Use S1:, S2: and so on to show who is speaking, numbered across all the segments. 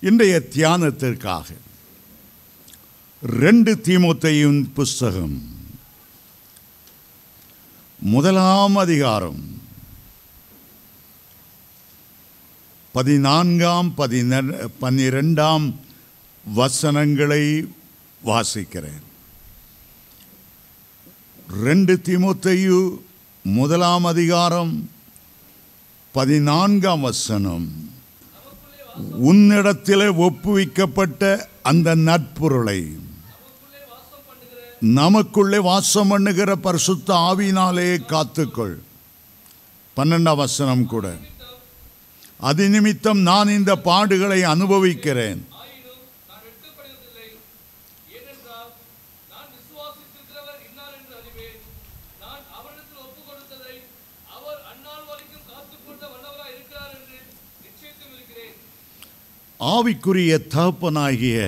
S1: இன்றைய தியானத்திற்காக 2 தீமோத்தேயு புஸ்தகம் 1ஆம் அதிகாரம் 14ஆம் 12ஆம் வசனங்களை வாசிக்கிறேன். 2 தீமோத்தேயு 1ஆம் அதிகாரம் 14ஆம் வசனம். உன்னிடத்திலே ஒப்புவிக்கப்பட்ட அந்த நற்பொருளை நமக்குள்ளே வாசம் பண்ணுகிற பரிசுத்த ஆவியினாலே காத்துக்கொள். 12ஆம் வசனம் கூட. அது நிமித்தம் நான் இந்த பாடுகளை அனுபவிக்கிறேன். ஆவிக்குரிய தகப்பனாகிய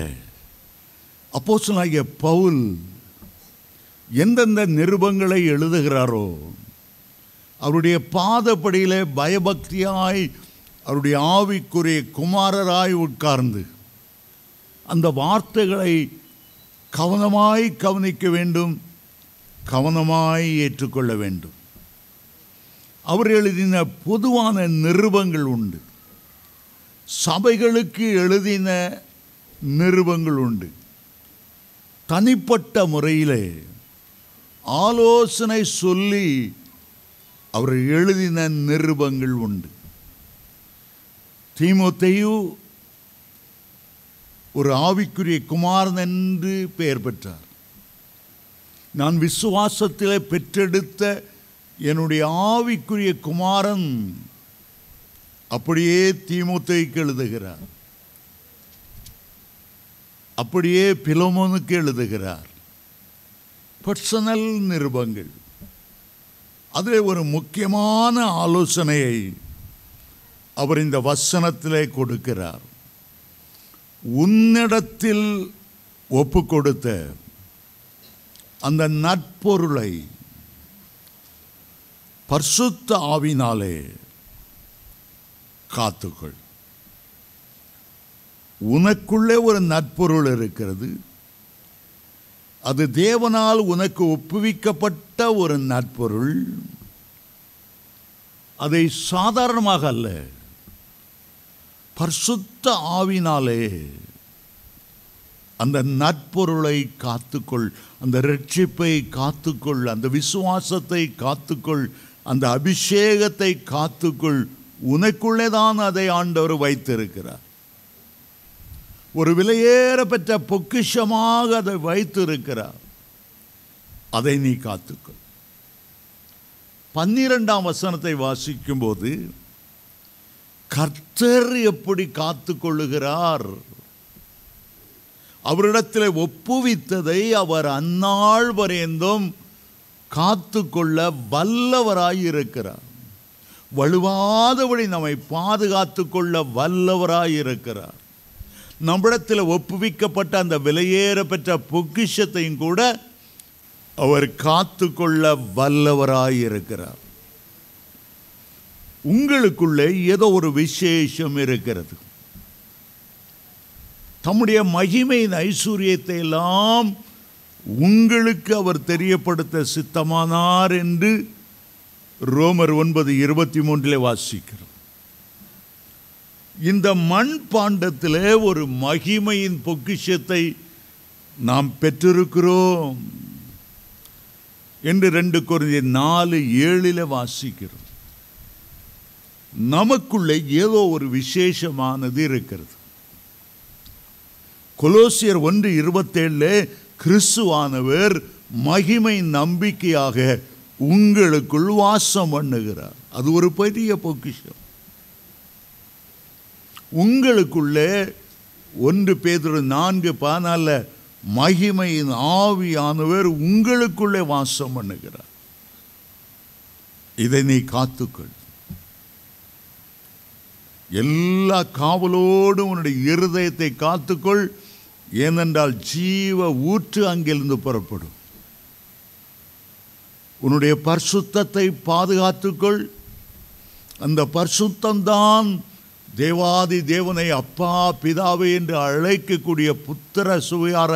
S1: அப்போஸ்தலனாகிய பவுல் எந்தெந்த நிருபங்களை எழுதுகிறாரோ அவருடைய பாதப்படியிலே பயபக்தியாய் அவருடைய ஆவிக்குரிய குமாரராய் உட்கார்ந்து அந்த வார்த்தைகளை கவனமாய் கவனிக்க வேண்டும், கவனமாய் ஏற்றுக்கொள்ள வேண்டும். அவர் எழுதின பொதுவான நிருபங்கள் உண்டு, சபைகளுக்கு எழுதின நிருபங்கள் உண்டு, தனிப்பட்ட முறையிலே ஆலோசனை சொல்லி அவர் எழுதின நிருபங்கள் உண்டு. தீமோத்தேயு ஒரு ஆவிக்குரிய குமாரன் என்று பெயர் பெற்றார். நான் விசுவாசத்திலே பெற்றெடுத்த என்னுடைய ஆவிக்குரிய குமாரன் அப்படியே தீமோத்தேயுக்கு எழுதுகிறார், அப்படியே பிலோமோனுக்கு எழுதுகிறார். பர்சனல் நிருபங்கள். அதில் ஒரு முக்கியமான ஆலோசனையை அவர் இந்த வசனத்திலே கொடுக்கிறார். உன்னிடத்தில் ஒப்பு கொடுத்த அந்த நற்பொருளை பரிசுத்த ஆவியினாலே காத்துக்கொள். உனக்குள்ளே ஒரு நற்பொருள் இருக்கிறது. அது தேவனால் உனக்கு ஒப்புவிக்கப்பட்ட ஒரு நற்பொருள். அதை சாதாரணமாக அல்ல, பரிசுத்த ஆவியினாலே அந்த நற்பொருளை காத்துக்கொள், அந்த ரட்சிப்பை காத்துக்கொள், அந்த விசுவாசத்தை காத்துக்கொள், அந்த அபிஷேகத்தை காத்துக்கொள். உனக்குள்ளே தான் அதை ஆண்டவர் வைத்திருக்கிறார். ஒரு விலையேற பெற்ற பொக்கிஷமாக அதை வைத்திருக்கிறார். அதை நீ காத்துக்கொள். 12ஆம் வசனத்தை வாசிக்கும் போது கர்த்தர் எப்படி காத்துக்கொள்ளுகிறார், அவரிடத்தில் ஒப்புவித்ததை அவர் அந்நாள் வரைந்தும் காத்துக்கொள்ள வல்லவராயிருக்கிறார். வலுவாதபடி நம்மை பாதுகாத்து கொள்ள வல்லவராயிருக்கிறார். நம்மிடத்தில் ஒப்புவிக்கப்பட்ட அந்த விலையேற பெற்ற பொக்கிஷத்தையும் கூட அவர் காத்து கொள்ள வல்லவராயிருக்கிறார். உங்களுக்குள்ளே ஏதோ ஒரு விசேஷம் இருக்கிறது. தம்முடைய மகிமையின் ஐஸ்வர்யத்தை எல்லாம் உங்களுக்கு அவர் தெரியப்படுத்த சித்தமானார் என்று ரோமர் 9:23 வாசிக்கிறோம். இந்த மண் பாண்டத்திலே ஒரு மகிமையின் பொக்கிஷத்தை நாம் பெற்றிருக்கிறோம் என்று 2 கொரிந்தியர் 4:7 வாசிக்கிறோம். நமக்குள்ளே ஏதோ ஒரு விசேஷமானது இருக்கிறது. கொலோசியர் 1:27 கிறிஸ்துவானவர் மகிமை நம்பிக்கையாக உங்களுக்குள் வாசம் பண்ணுகிறார். அது ஒரு பெரிய பொக்கிஷம். உங்களுக்குள்ளே 1 பேதுரு 4:14 மகிமையின் ஆவியானவர் உங்களுக்குள்ளே வாசம் பண்ணுகிறார். இதை நீ காத்துக்கொள். எல்லா காவலோடும் உன்னுடைய இருதயத்தை காத்துக்கொள். ஏனென்றால் ஜீவ ஊற்று அங்கிருந்து புறப்படும். உன்னுடைய பரிசுத்தத்தை பாதுகாத்துக்கொள். அந்த பரிசுத்தம்தான் தேவாதி தேவனை அப்பா பிதாவே என்று அழைக்கக்கூடிய புத்திர சுவிகார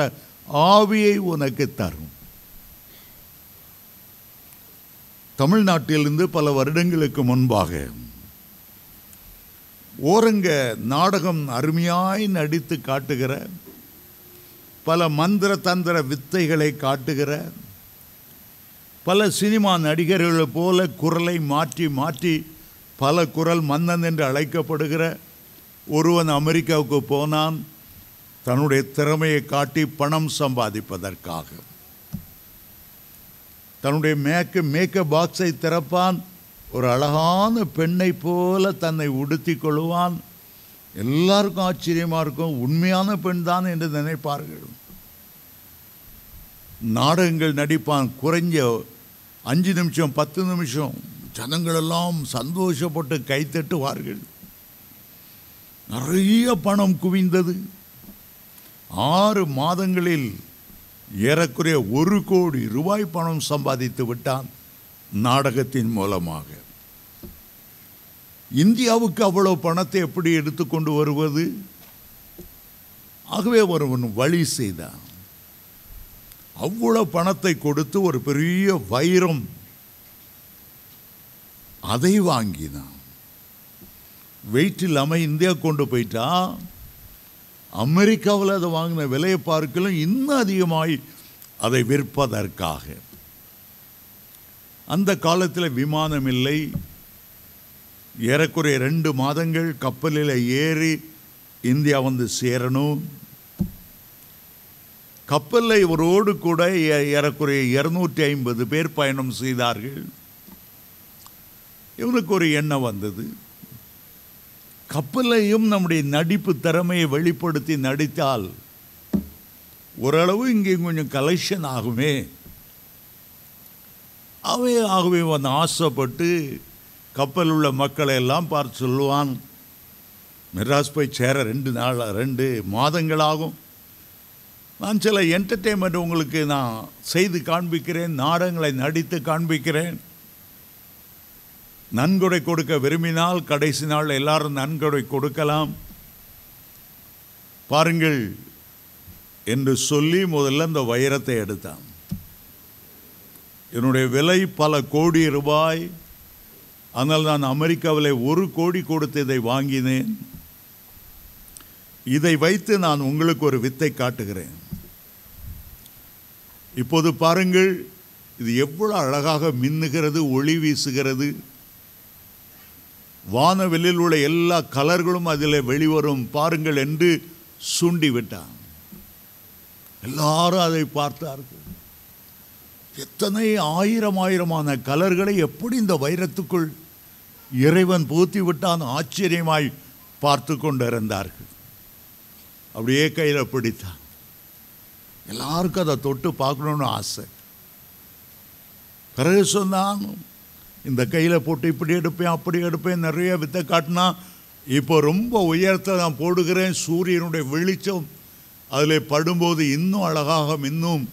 S1: ஆவியை உனக்கு தரும். தமிழ்நாட்டிலிருந்து பல வருடங்களுக்கு முன்பாக ஓரங்க நாடகம் அருமையாய் நடித்து காட்டுகிற, பல மந்திர தந்திர வித்தைகளை காட்டுகிற, பல சினிமா நடிகர்கள் போல குரலை மாற்றி மாற்றி பல குரல் மன்னன் என்று அழைக்கப்படுகிற ஒருவன் அமெரிக்காவுக்கு போனான், தன்னுடைய திறமையை காட்டி பணம் சம்பாதிப்பதற்காக. தன்னுடைய மேக்கப் பாக்ஸை திறப்பான், ஒரு அழகான பெண்ணை போல தன்னை உடுத்தி கொள்வான். எல்லாருக்கும் ஆச்சரியமாக இருக்கும், உண்மையான பெண் தான் என்று நினைப்பார்கள். நாடகங்கள் நடிப்பான், குறைஞ்ச 5 நிமிஷம் 10 நிமிஷம் ஜனங்களெல்லாம் சந்தோஷப்பட்டு கைத்தட்டுவார்கள். நிறைய பணம் குவிந்தது. 6 மாதங்களில் ஏறக்குறைய 1 கோடி ரூபாய் பணம் சம்பாதித்து விட்டான் நாடகத்தின் மூலமாக. இந்தியாவுக்கு அவ்வளவு பணத்தை எப்படி எடுத்துக்கொண்டு வருவது? ஆகவே ஒருவன் வழி செய்தான். அவ்வளவு பணத்தை கொடுத்து ஒரு பெரிய வைரம் அதை வாங்கினான். வெயிட் இல்லாமல் இந்தியா கொண்டு போயிட்டா. அமெரிக்காவில் அதை வாங்கின விலையை பார்க்கலாம் இன்னும் அதிகமாய் அதை விற்பதற்காக. அந்த காலத்தில் விமானம் இல்லை. ஏறக்குறைய 2 மாதங்கள் கப்பலில் ஏறி இந்தியா வந்து சேரணும். கப்பலில் ஒருவோடு கூட ஏறக்குறைய 250 பேர் பயணம் செய்தார்கள். இவனுக்கு ஒரு எண்ணம் வந்தது, கப்பலையும் நம்முடைய நடிப்பு திறமையை வெளிப்படுத்தி நடித்தால் ஓரளவு இங்கே கொஞ்சம் கலெக்ஷன் ஆகுமே. ஆகவே வந்து ஆசைப்பட்டு கப்பல் உள்ள மக்களை எல்லாம் பார்த்து சொல்லுவான், மெட்ராஸ் போய் சேர 2 மாதங்கள் ஆகும். நான் சில என்டர்டெயின்மெண்ட் உங்களுக்கு நான் செய்து காண்பிக்கிறேன், நாடகங்களை நடித்து காண்பிக்கிறேன். நன்கொடை கொடுக்க விரும்பினால் கடைசி நாள் எல்லாரும் நன்கொடை கொடுக்கலாம் பாருங்கள் என்று சொல்லி முதல்ல அந்த வைரத்தை எடுத்தான். என்னுடைய விலை பல கோடி ரூபாய். ஆனால் நான் அமெரிக்காவில் 1 கோடி கொடுத்து இதை வாங்கினேன். இதை வைத்து நான் உங்களுக்கு ஒரு வித்தை காட்டுகிறேன். இப்போது பாருங்கள், இது எவ்வளவு அழகாக மின்னுகிறது, ஒளி வீசுகிறது. வானவெளியில் உள்ள எல்லா கலர்களும் அதில் வெளிவரும் பாருங்கள் என்று சுண்டி விட்டான். எல்லாரும் அதை பார்த்தார்கள். எத்தனை ஆயிரமான கலர்களை எப்படி இந்த வைரத்துக்குள் இறைவன் பூத்தி விட்டான் ஆச்சரியமாய் பார்த்து கொண்டிருந்தார்கள். அப்படியே கையில் பிடித்தான். எல்லாருக்கும் அதை தொட்டு பார்க்கணுன்னு ஆசை. பிறகு சொன்னான், இந்த கையில் போட்டு இப்படி எடுப்பேன் அப்படி எடுப்பேன், நிறைய வித்தை காட்டினா. இப்போ ரொம்ப உயரத்தில் நான் போடுகிறேன், சூரியனுடைய வெளிச்சம் அதில் படும்போது இன்னும் அழகாக மின்னும்,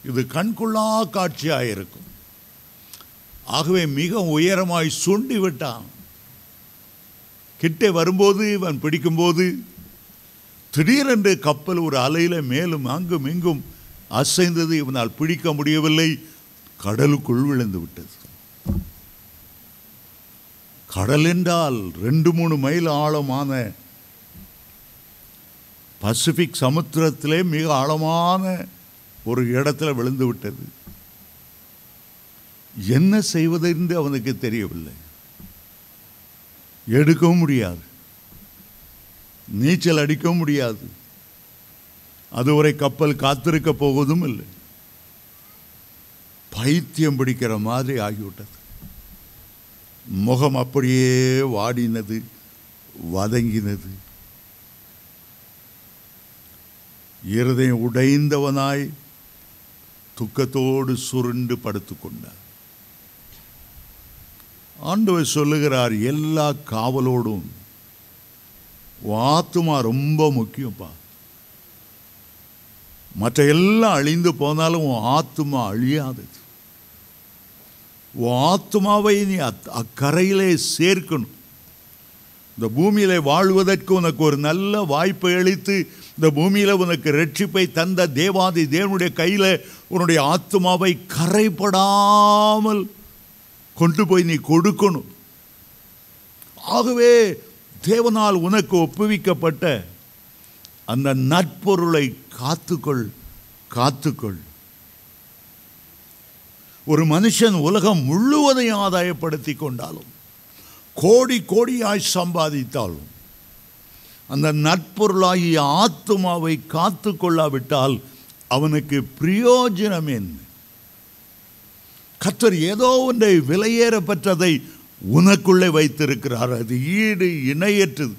S1: இது கண்கொள்ளா காட்சியாக இருக்கும். ஆகவே மிக உயரமாய் சுண்டி விட்டான். கிட்டே வரும்போது இவன் பிடிக்கும்போது திடீரென்று கப்பல் ஒரு அலையில் மேலும் அங்கும் இங்கும் அசைந்தது. இவனால் பிடிக்க முடியவில்லை, கடலுக்குள் விழுந்து விட்டது. கடல் என்றால் 2-3 மைல் ஆழமான பசிபிக் சமுத்திரத்திலே மிக ஆழமான ஒரு இடத்துல விழுந்து விட்டது. என்ன செய்வதென்று அவனுக்கு தெரியவில்லை. எடுக்கவும் முடியாது, நீச்சல் அடிக்கவும் முடியாது. அதுவரை கப்பல் காத்திருக்க போவதும் இல்லை. பைத்தியம் பிடிக்கிற மாதிரி ஆகிவிட்டது. முகம் அப்படியே வாடினது, வதங்கினது. இருதயம் உடைந்தவனாய் துக்கத்தோடு சுருண்டு படுத்துக்கொண்டார். ஆண்டவர் சொல்லுகிறார், எல்லா காவலோடும் ஆத்துமா ரொம்ப முக்கியப்பா. மற்ற எல்லாம் அழிந்து போனாலும் உன் ஆத்துமா அழியாதது. உன் ஆத்துமாவை நீ அக்கரையிலே சேர்க்கணும். இந்த பூமியிலே வாழ்வதற்கு உனக்கு ஒரு நல்ல வாய்ப்பை அளித்து இந்த பூமியில் உனக்கு ரட்சிப்பை தந்த தேவாதி தேவனுடைய கையில் உன்னுடைய ஆத்மாவை கரைப்படாமல் கொண்டு போய் நீ கொடுக்கணும். ஆகவே தேவனால் உனக்கு ஒப்புவிக்கப்பட்ட அந்த நற்பொருளை காத்துக்கொள். ஒரு மனுஷன் உலகம் முழுவதையும் ஆதாயப்படுத்தி கொண்டாலும் கோடி கோடியாய் சம்பாதித்தாலும் அந்த நற்பொருளாகிய ஆத்துமாவை காத்து கொள்ளாவிட்டால் அவனுக்கு பிரயோஜனம் என்ன? கர்த்தர் ஏதோ ஒன்றை விலையேறப்பட்டதை உனக்குள்ளே வைத்திருக்கிறார். அது ஈடு இணையற்றது.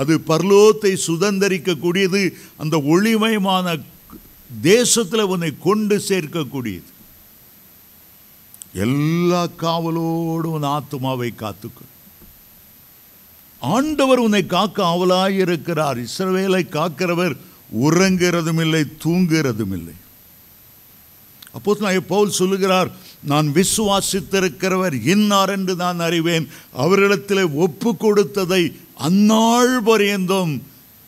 S1: அது பரலோகத்தை சுதந்தரிக்கக்கூடியது. அந்த ஒளிமயமான தேசத்தில் உன்னை கொண்டு சேர்க்கக்கூடியது. எல்லா காவலோடும் உன் ஆத்துமாவை காத்துக்கொள். ஆண்டவர் உன்னை காக்க ஆவலாயிருக்கிறார். இஸ்ரவேலை காக்கிறவர் உறங்குறதும் இல்லை, தூங்குறதும் இல்லை. அப்போஸ்தலனாகிய பவுல் சொல்லுகிறார், நான் விசுவாசித்திருக்கிறவர் இன்னார் என்று நான் அறிவேன். அவரிடத்தில் ஒப்பு கொடுத்ததை அந்நாள் பரியந்தம்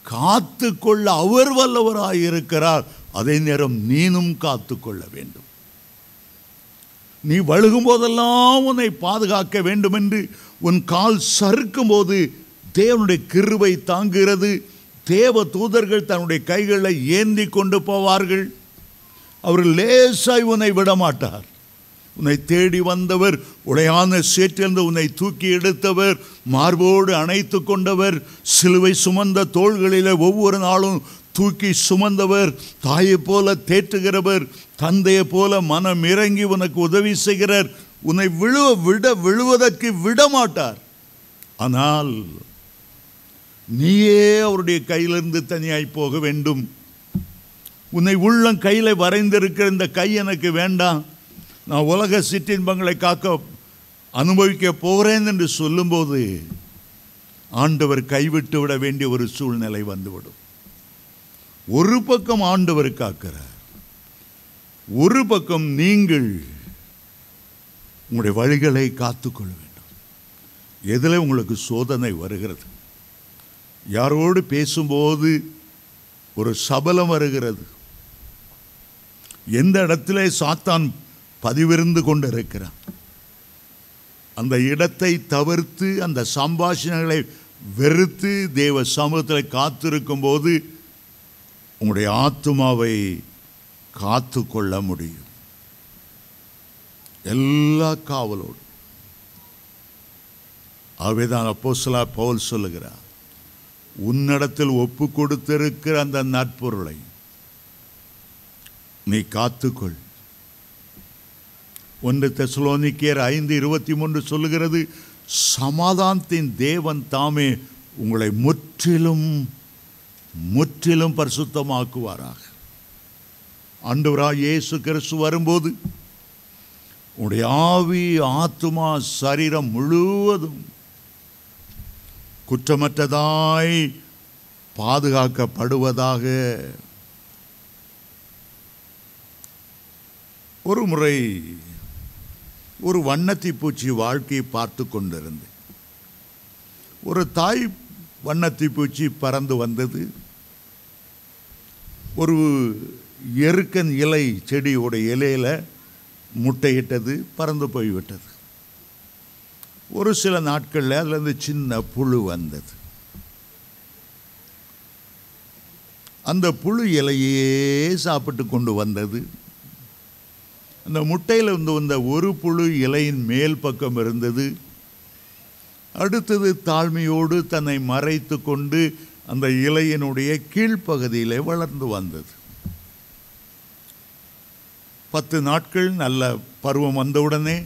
S1: காத்து கொள்ள அவர் வல்லவராயிருக்கிறார். அதே நேரம் நீனும் காத்து கொள்ள வேண்டும். நீ வழுகும் போதெல்லாம் உன்னை பாதுகாக்க வேண்டும் என்று உன் கால் சறுக்கும் போது தேவனுடைய கிருபை தாங்குகிறது. தேவ தூதர்கள் தன்னுடைய கைகளை ஏந்தி கொண்டு போவார்கள். அவர்கள் லேசாய் உன்னை விடமாட்டார். உன்னை தேடி வந்தவர், உடையான சேற்றிலிருந்து உன்னை தூக்கி எடுத்தவர், மார்போடு அணைத்து கொண்டவர், சிலுவை சுமந்த தோள்களில் ஒவ்வொரு நாளும் தூக்கி சுமந்தவர், தாயை போல தேற்றுகிறவர், தந்தையை போல மனம் இறங்கி உனக்கு உதவி செய்கிறார். உன்னை விழுவதற்கு விடமாட்டார். ஆனால் நீயே அவருடைய கையிலிருந்து தனியாய் போக வேண்டும். உன்னை உள்ளம் கையில் வரைந்திருக்கிற இந்த கை எனக்கு வேண்டாம், நான் உலக சிற்றின்பங்களை காக்க அனுபவிக்க போகிறேன் என்று சொல்லும்போது ஆண்டவர் கைவிட்டு விட வேண்டிய ஒரு சூழ்நிலை வந்துவிடும். ஒரு பக்கம் ஆண்டவர் காக்கிறார், ஒரு பக்கம் நீங்கள் உங்களுடைய வழிகளை காத்துக்கொள்ள வேண்டும். எதில் உங்களுக்கு சோதனை வருகிறது? யாரோடு பேசும்போது ஒரு சபலம் வருகிறது. எந்த இடத்துல சாத்தான் பதிவிருந்து கொண்டிருக்கிறான், அந்த இடத்தை தவிர்த்து அந்த சம்பாஷணைகளை வெறுத்து தேவ சமூகத்தில் காத்திருக்கும் போது உங்களுடைய ஆத்துமாவை காத்து கொள்ள முடியும். எல்லா காவலோடு. ஆகவேதான் அப்போஸ்தலனாகிய பவுல் சொல்லுகிறார், உன்னிடத்தில் ஒப்பு கொடுத்திருக்கிற அந்த நற்பொருளை நீ காத்துக்கொள். 1 தெசலோனிக்கேயர் 5:23 சொல்லுகிறது, சமாதானத்தின் தேவன் தாமே உங்களை முற்றிலும் முற்றிலும் பரிசுத்தமாக்குவாராக. ஆண்டவராகிய இயேசு கிறிஸ்து வரும்போது உங்களுடைய ஆவி, ஆத்துமா, சரீரம் முழுவதும் குற்றமற்றதாய் பாதுகாக்கப்படுவதாக. ஒரு முறை ஒரு வண்ணத்தி பூச்சி வாழ்க்கையை பார்த்து கொண்டிருந்தேன். ஒரு தாய் வண்ணத்தி பூச்சி பறந்து வந்தது. ஒரு எருக்கன் இலை செடியோட இலையில் முட்டையிட்டது, பறந்து போய்விட்டது. ஒரு சில நாட்களில் அதுலேருந்து சின்ன புழு வந்தது. அந்த புழு இலையே சாப்பிட்டு கொண்டு வந்தது. அந்த முட்டையில் இருந்து வந்த ஒரு புழு இலையின் மேல் பக்கம் இருந்தது. அடுத்தது தாழ்மையோடு தன்னை மறைத்து கொண்டு அந்த இலையினுடைய கீழ்ப்பகுதியிலே வளர்ந்து வந்தது. 10 நாட்கள் நல்ல பருவம் வந்தவுடனே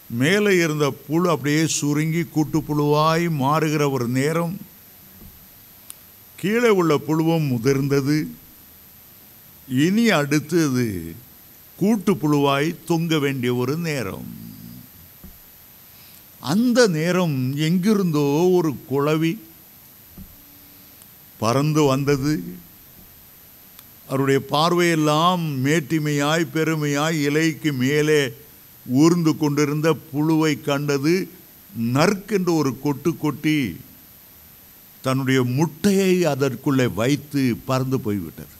S1: மேலே இருந்த புழு அப்படியே சுருங்கி கூட்டுப்புழுவாய் மாறுகிற ஒரு நேரம், கீழே உள்ள புழுவும் முதிர்ந்தது. இனி அடுத்தது கூட்டுப்புழுவாய் தொங்க வேண்டிய ஒரு நேரம். அந்த நேரம் எங்கிருந்தோ ஒரு குளவி பறந்து வந்தது. அவருடைய பார்வையெல்லாம் மேட்டிமையாய் பெருமையாய் இலைக்கு மேலே ஊர்ந்து கொண்டிருந்த புழுவை கண்டது. நறுக்கென்று ஒரு கொட்டு கொட்டி தன்னுடைய முட்டையை அதற்குள்ளே வைத்து பறந்து போய்விட்டது.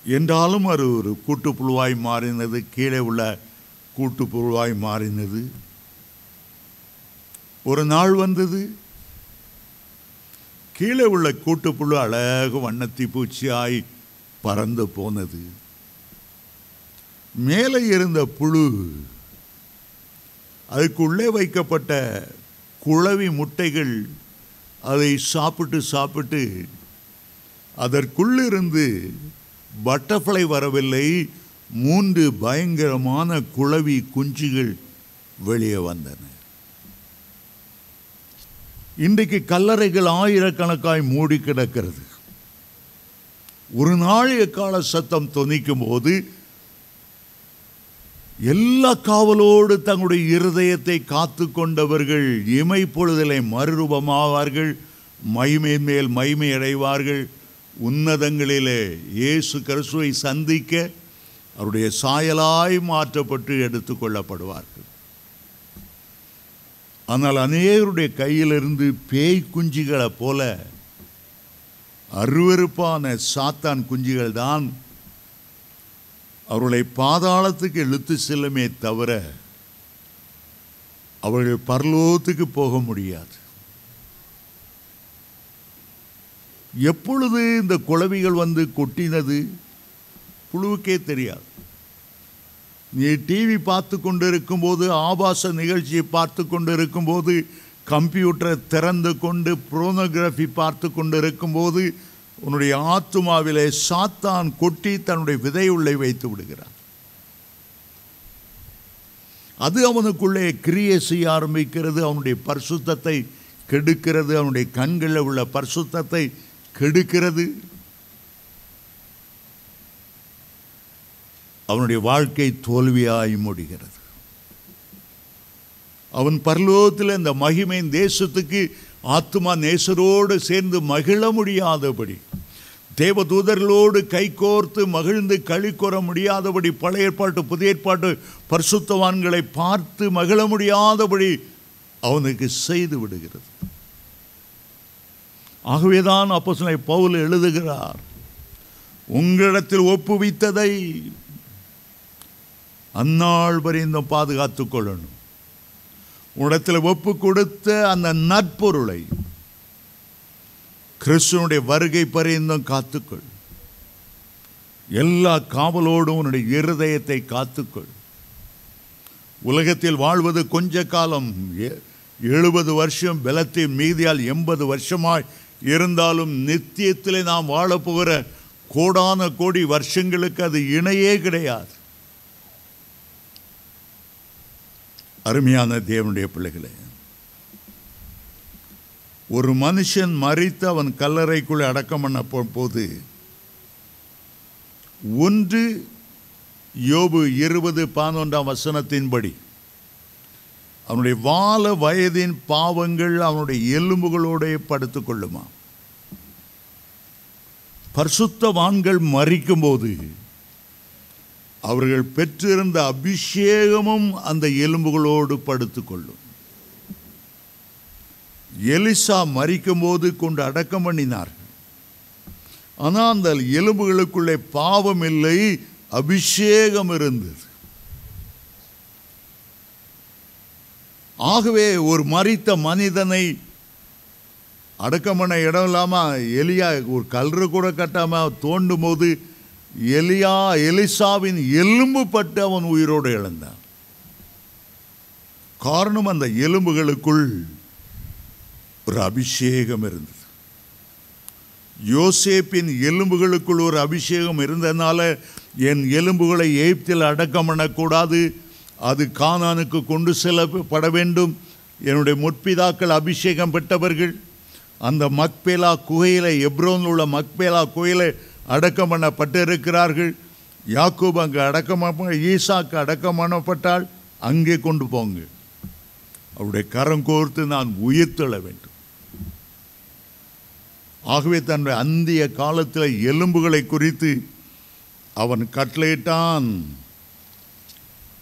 S1: என்றாலும் அது ஒரு கூட்டுப்புழுவாய் மாறினது, கீழே உள்ள கூட்டுப்புழுவாய் மாறினது. ஒரு நாள் வந்தது, கீழே உள்ள கூட்டுப்புழு அழகு வண்ணத்தி பூச்சியாய் பறந்து போனது. மேலே இருந்த புழு அதுக்குள்ளே வைக்கப்பட்ட குளவி முட்டைகள் அதை சாப்பிட்டு சாப்பிட்டு அதற்குள்ளிருந்து பட்டர்ஃப்ளை வரவில்லை, 3 பயங்கரமான குளவி குஞ்சுகள் வெளியே வந்தன. இன்றைக்கு கல்லறைகள் ஆயிரக்கணக்காய் மூடி கிடக்கிறது. ஒரு நாள் எக்கால சத்தம் தொனிக்கும் போது எல்லா காவலோடு தங்களுடைய இருதயத்தை காத்து கொண்டவர்கள் இமை பொழுதிலே மறுரூபமாவார்கள், மகிமை மேல் மகிமை அடைவார்கள். உன்னதங்களிலே இயேசு கிறிஸ்துவை சந்திக்க அவருடைய சாயலாய் மாற்றப்பட்டு எடுத்துக்கொள்ளப்படுவார்கள். ஆனால் அநேகருடைய கையிலிருந்து பேய் குஞ்சுகளை போல அருவருப்பான சாத்தான் குஞ்சுகள் தான் அவர்களை பாதாளத்துக்கு இழுத்து செல்லுமே தவிர அவர்கள் பரலோகத்துக்கு போக முடியாது. எப்பொழுது இந்த குளவிகள் வந்து கொட்டினது புழுவுக்கே தெரியாது. நீ டிவி பார்த்து கொண்டு இருக்கும்போது, ஆபாச நிகழ்ச்சியை பார்த்து கொண்டு இருக்கும்போது, கம்ப்யூட்டரை திறந்து கொண்டு புரோனோகிராஃபி பார்த்து கொண்டு இருக்கும்போது உன்னுடைய ஆத்துமாவிலே சாத்தான் கொட்டி தன்னுடைய விதை உள்ளே வைத்து விடுகிறான். அது அவனுக்குள்ளே கிரியை செய்ய ஆரம்பிக்கிறது, அவனுடைய பரிசுத்தத்தை கெடுக்கிறது, அவனுடைய கண்களில் உள்ள பரிசுத்தத்தை கெடுக்கிறது. அவனுடைய வாழ்க்கை தோல்வியாய் முடிகிறது. அவன் பரலோகத்தில் இந்த மகிமையின் தேசத்துக்கு ஆத்துமா நேசரோடு சேர்ந்து மகிழ முடியாதபடி, தேவதூதர்களோடு கைகோர்த்து மகிழ்ந்து களி கூற முடியாதபடி, பழைய ஏற்பாட்டு புதிய ஏற்பாட்டு பரிசுத்தவான்களை பார்த்து மகிழ முடியாதபடி அவனுக்கு செய்து விடுகிறது. ஆகவேதான் அப்போஸ்தலன் பவுல் எழுதுகிறார், உங்களிடத்தில் ஒப்புவித்ததை அந்நாள் வரையும் பாதுகாத்துக் கொள்ளணும். உன்னிடத்தில் ஒப்பு கொடுத்த அந்த நற்பொருளை கிறிஸ்துவனுடைய வருகை பரியந்தம் காத்துக்கொள். எல்லா காவலோடும் உன்னுடைய இருதயத்தை காத்துக்கொள். உலகத்தில் வாழ்வது கொஞ்ச காலம், 70 வருஷம் பலத்தின் மீதியால் 80 வருஷமாய் இருந்தாலும் நித்தியத்திலே நாம் வாழப்போகிற கோடான கோடி வருஷங்களுக்கு அது இணையே கிடையாது. அருமையான தேவனுடைய பிள்ளைகளே, ஒரு மனுஷன் மரித்து அவன் கல்லறைக்குள்ளே அடக்கம் பண்ண போது 1 யோபு 20:11 வசனத்தின்படி அவனுடைய வால வயதின் பாவங்கள் அவனுடைய எலும்புகளோடு படுத்துக் கொள்ளுமா. பரிசுத்தவான்கள் மரிக்கும் போது அவர்கள் பெற்றிருந்த அபிஷேகமும் அந்த எலும்புகளோடு படுத்துக்கொள்ளும். எலிசா மரிக்கும் போது கொண்டு அடக்கம் பண்ணினார்கள். ஆனால் அந்த எலும்புகளுக்குள்ளே பாவம் இல்லை, அபிஷேகம் இருந்தது. ஆகவே ஒரு மரித்த மனிதனை அடக்கம் பண்ண இடம் இல்லாமல் எலியா ஒரு கல்று கூட கட்டாமல் தோண்டும் போது எலிசாவின் எலும்பு பட்டு அவன் உயிரோடு இழந்தான். காரணம், அந்த எலும்புகளுக்குள் ஒரு அபிஷேகம் இருந்தது. யோசேப்பின் எலும்புகளுக்குள் ஒரு அபிஷேகம் இருந்ததுனால என் எலும்புகளை எகிப்தில் அடக்கம் பண்ணக்கூடாது, அது கானானுக்கு கொண்டு செல்லப்பட வேண்டும். என்னுடைய முற்பிதாக்கள் அபிஷேகம் பெற்றவர்கள் அந்த மக்பேலா குகையில், எப்ரோனில் உள்ள மக்பேலா குகையில் அடக்கம் பண்ணப்பட்டு இருக்கிறார்கள். யாக்கூப் அங்கே அடக்கம், ஈசாக்கு அடக்கம் பண்ணப்பட்டால் அங்கே கொண்டு போங்க, அவருடைய கரம் கோர்த்து நான் உயிர்த்தெழ வேண்டும். ஆகவே தன்னுடைய அந்திய காலத்தில் எலும்புகளை குறித்து அவன் கட்டளையிட்டான்.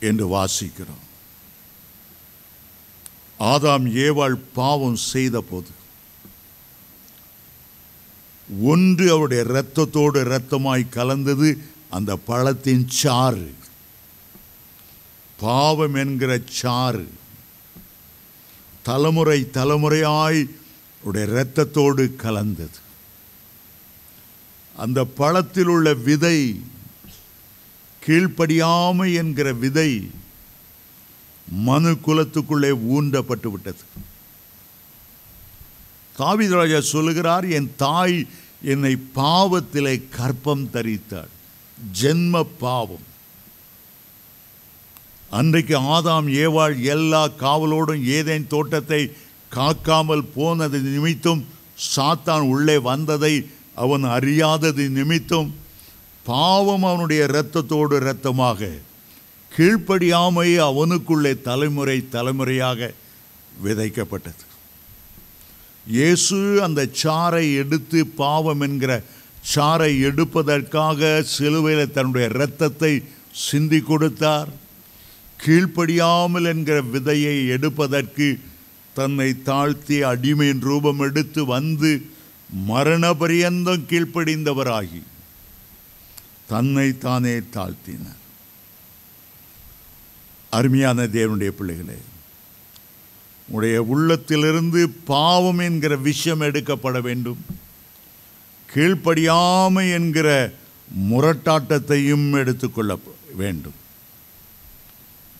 S1: என்று வாசிக்கிறோம். ஆதாம் ஏவாள் பாவம் செய்த போது ஒன்று அவருடைய இரத்தத்தோடு இரத்தமாய் கலந்தது அந்த பழத்தின் சாறு. பாவம் என்கிற சாறு தலைமுறை தலைமுறையாய் அவருடைய இரத்தத்தோடு கலந்தது. அந்த பழத்தில் உள்ள விதை, கீழ்ப்படியாமை என்கிற விதை மனு குலத்துக்குள்ளே ஊண்டப்பட்டு விட்டது. தாவீது ராஜா சொல்லுகிறார், என் தாய் என்னை பாவத்திலே கர்ப்பம் தரித்தாள். ஜென்ம பாவம். அன்றைக்கு ஆதாம் ஏவாள் எல்லா காவலோடும் ஏதேன் தோட்டத்தை காக்காமல் போனது நிமித்தம், சாத்தான் உள்ளே வந்ததை அவன் அறியாதது நிமித்தம், பாவம் அவனுடைய இரத்தத்தோடு இரத்தமாக, கீழ்ப்படியாமை அவனுக்குள்ளே தலைமுறை தலைமுறையாக விதைக்கப்பட்டது. இயேசு அந்த சாறை எடுத்து, பாவம் என்கிற சாறை எடுப்பதற்காக சிலுவையில் தன்னுடைய இரத்தத்தை சிந்தி கொடுத்தார். கீழ்ப்படியாமல் என்கிற விதையை எடுப்பதற்கு தன்னை தாழ்த்தி அடிமையின் ரூபம் எடுத்து வந்து மரண பரியந்தம் கீழ்ப்படிந்தவராகி தன்னை தானே தாழ்த்தினார். அருமையான தேவனுடைய பிள்ளைகளே, உடைய உள்ளத்திலிருந்து பாவம் என்கிற விஷயம் எடுக்கப்பட வேண்டும். கீழ்ப்படியாமை என்கிற முரட்டாட்டத்தையும் எடுத்துக்கொள்ள வேண்டும்.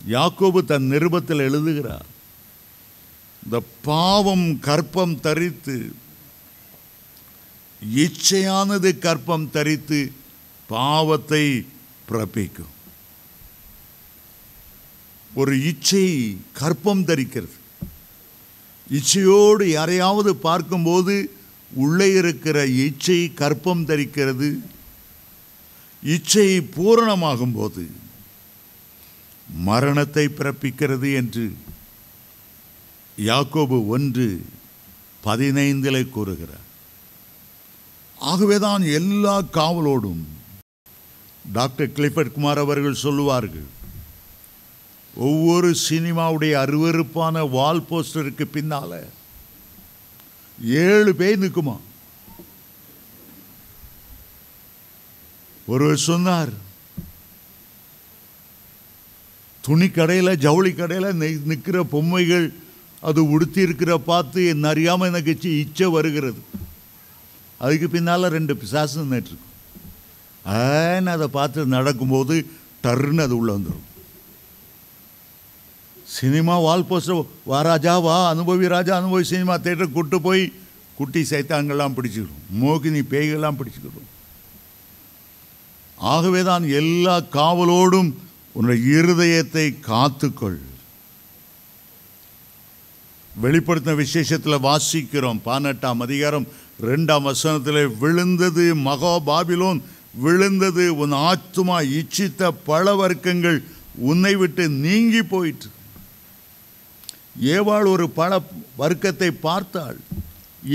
S1: யாக்கோபு தன் நிருபத்தில் எழுதுகிறார், இந்த பாவம் கர்ப்பம் தரித்து, இச்சையானது கர்ப்பம் தரித்து பாவத்தை பிறப்பிக்கும். ஒரு இச்சை கர்ப்பம் தரிக்கிறது. இச்சையோடு யாரையாவது பார்க்கும்போது உள்ளே இருக்கிற இச்சை கர்ப்பம் தரிக்கிறது. இச்சை பூரணமாகும் போது மரணத்தை பிறப்பிக்கிறது என்று யாக்கோபு 1:15 கூறுகிறார். ஆகவேதான் எல்லா காவலோடும் டாக்டர் கிளிஃபர்ட் குமார் அவர்கள் சொல்லுவார்கள், ஒவ்வொரு சினிமாவுடைய அருவருப்பான வால் போஸ்டருக்கு பின்னால 7 பேர் நிற்குமா. ஒருவர் சொன்னார், துணி கடையில், ஜவுளி கடையில் நிற்கிற பொம்மைகள் அது உடுத்தி இருக்கிற பார்த்து என்ன அறியாமல் எனக்கு இச்சை வருகிறது. அதுக்கு பின்னால் 2 பிசாசு நின்றுருக்கும். அதை பார்த்து நடக்கும்போது டர்ன்னு அது உள்ளே வந்துடும். சினிமா வால் போஸ்டர், வா ராஜா வா, அனுபவி ராஜா அனுபவி, சினிமா தேட்டர் கூட்டு போய் குட்டி சைத்தான்கள்லாம் பிடிச்சிக்கிடும், மோகினி பேய்கள்லாம் பிடிச்சிக்கிடும். ஆகவே தான் எல்லா காவலோடும் உன்னுடைய இருதயத்தை காத்துக்கொள். வெளிப்படுத்தின விசேஷத்தில் வாசிக்கிறோம், 18ஆம் அதிகாரம் 2ஆம் வசனத்தில், விழுந்தது மகா பாபிலோன், விழுந்தது உன் ஆத்துமா இச்சித்த பழ வர்க்கங்கள் உன்னை விட்டு நீங்கி போயிற்று. ஏவாள் ஒரு பழ வர்க்கத்தை பார்த்தாள்,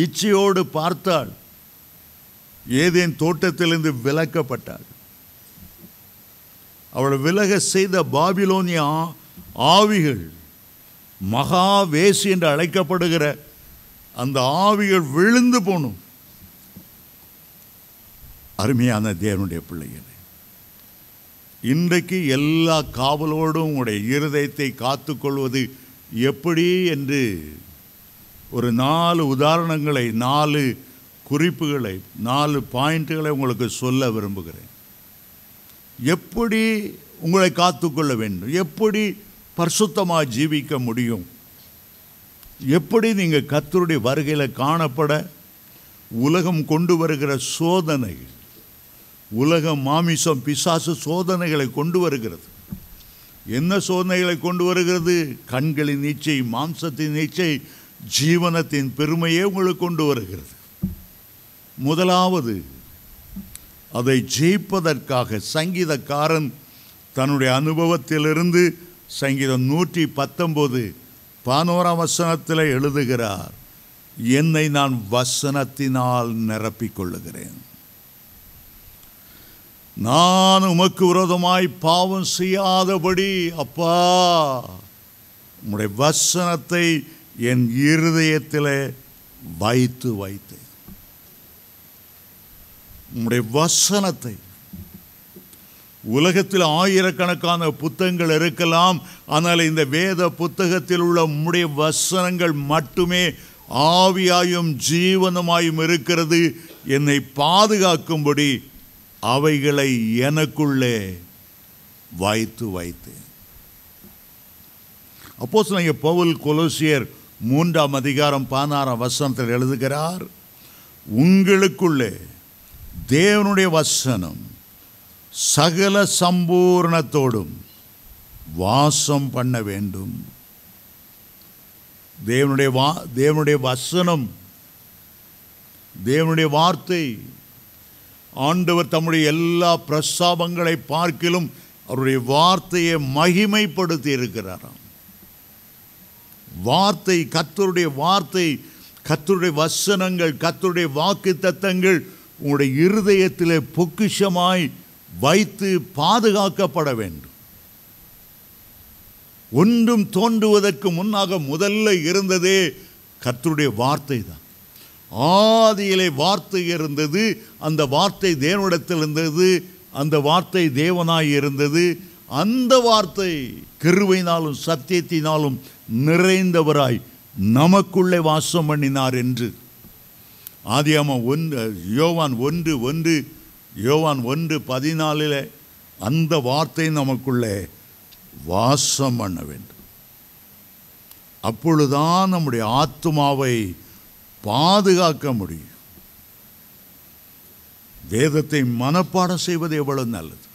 S1: இச்சையோடு பார்த்தாள், ஏதேன் தோட்டத்திலிருந்து விலக்கப்பட்டாள். அவள் விலக செய்த பாபிலோனிய ஆவிகள், மகா வேசி என்று அழைக்கப்படுகிற அந்த ஆவிகள் விழுந்து போனும். அருமையான தேவனுடைய பிள்ளைகளே, இன்றைக்கு எல்லா காவலோடும் உங்களுடைய இருதயத்தை காத்துக்கொள்வது எப்படி என்று ஒரு 4 உதாரணங்களை, 4 குறிப்புகளை, 4 பாயிண்ட்டுகளை உங்களுக்கு சொல்ல விரும்புகிறேன். எப்படி உங்களை காத்துக்கொள்ள வேண்டும், எப்படி பரிசுத்தமாக ஜீவிக்க முடியும், எப்படி நீங்கள் கர்த்தருடைய வருகையில் காணப்பட உலகம் கொண்டு வருகிற சோதனைகள், உலகம் மாமிசம் பிசாசு சோதனைகளை கொண்டு வருகிறது. என்ன சோதனைகளை கொண்டு வருகிறது? கண்களின் இச்சை, மாம்சத்தின் இச்சை, ஜீவனத்தின் பெருமையே உங்களுக்கு கொண்டு வருகிறது. முதலாவது, அதை ஜெயிப்பதற்காக சங்கீதக்காரன் தன்னுடைய அனுபவத்திலிருந்து சங்கீதம் 119:11 வசனத்தில் எழுதுகிறார், என்னை நான் வசனத்தினால் நிரப்பிக் கொள்ளுகிறேன். நான் உமக்கு விரோதமாய் பாவம் செய்யாதபடி அப்பா உம்முடைய வசனத்தை என் இருதயத்திலே வைத்து வைத்தேன். உம்முடைய வசனத்தை. உலகத்தில் ஆயிரக்கணக்கான புத்தகங்கள் இருக்கலாம், ஆனால் இந்த வேத புத்தகத்தில் உள்ள உம்முடைய வசனங்கள் மட்டுமே ஆவியாயும் ஜீவனமாயும் இருக்கிறது. என்னை பாதுகாக்கும்படி அவைகளை எனக்குள்ளே வைத்து வைத்தேன். அப்போஸ்தலனாகிய பவுல் கொலோசியர் 3:16 எழுதுகிறார், உங்களுக்குள்ளே தேவனுடைய வசனம் சகல சம்பூர்ணத்தோடும் வாசம் பண்ண வேண்டும். தேவனுடைய வசனம், தேவனுடைய வார்த்தை, ஆண்டவர் தம்முடைய எல்லா பிரஸ்தாபங்களை பார்க்கிலும் அவருடைய வார்த்தையை மகிமைப்படுத்தி இருக்கிறாராம். வார்த்தை, கர்த்தருடைய வார்த்தை, கர்த்தருடைய வசனங்கள், கர்த்தருடைய வாக்கு தத்தங்கள் உங்களுடைய இருதயத்திலே பொக்கிஷமாய் வைத்து பாதுகாக்கப்பட வேண்டும். ஒன்றும் தோன்றுவதற்கு முன்னாக முதல்ல இருந்ததே கர்த்தருடைய வார்த்தை தான். ஆதியிலே வார்த்தை இருந்தது, அந்த வார்த்தை தேவனிடத்தில் இருந்தது, அந்த வார்த்தை தேவனாய் இருந்தது. அந்த வார்த்தை கிருபையினாலும் சத்தியத்தினாலும் நிறைந்தவராய் நமக்குள்ளே வாசம் பண்ணினார் என்று யோவான் 1:14 அந்த வார்த்தை நமக்குள்ளே வாசம் பண்ண வேண்டும். அப்பொழுதுதான் நம்முடைய ஆத்துமாவை பாதுகாக்க முடியும். வேதத்தை மனப்பாடம் செய்வது எவ்வளவு நல்லது.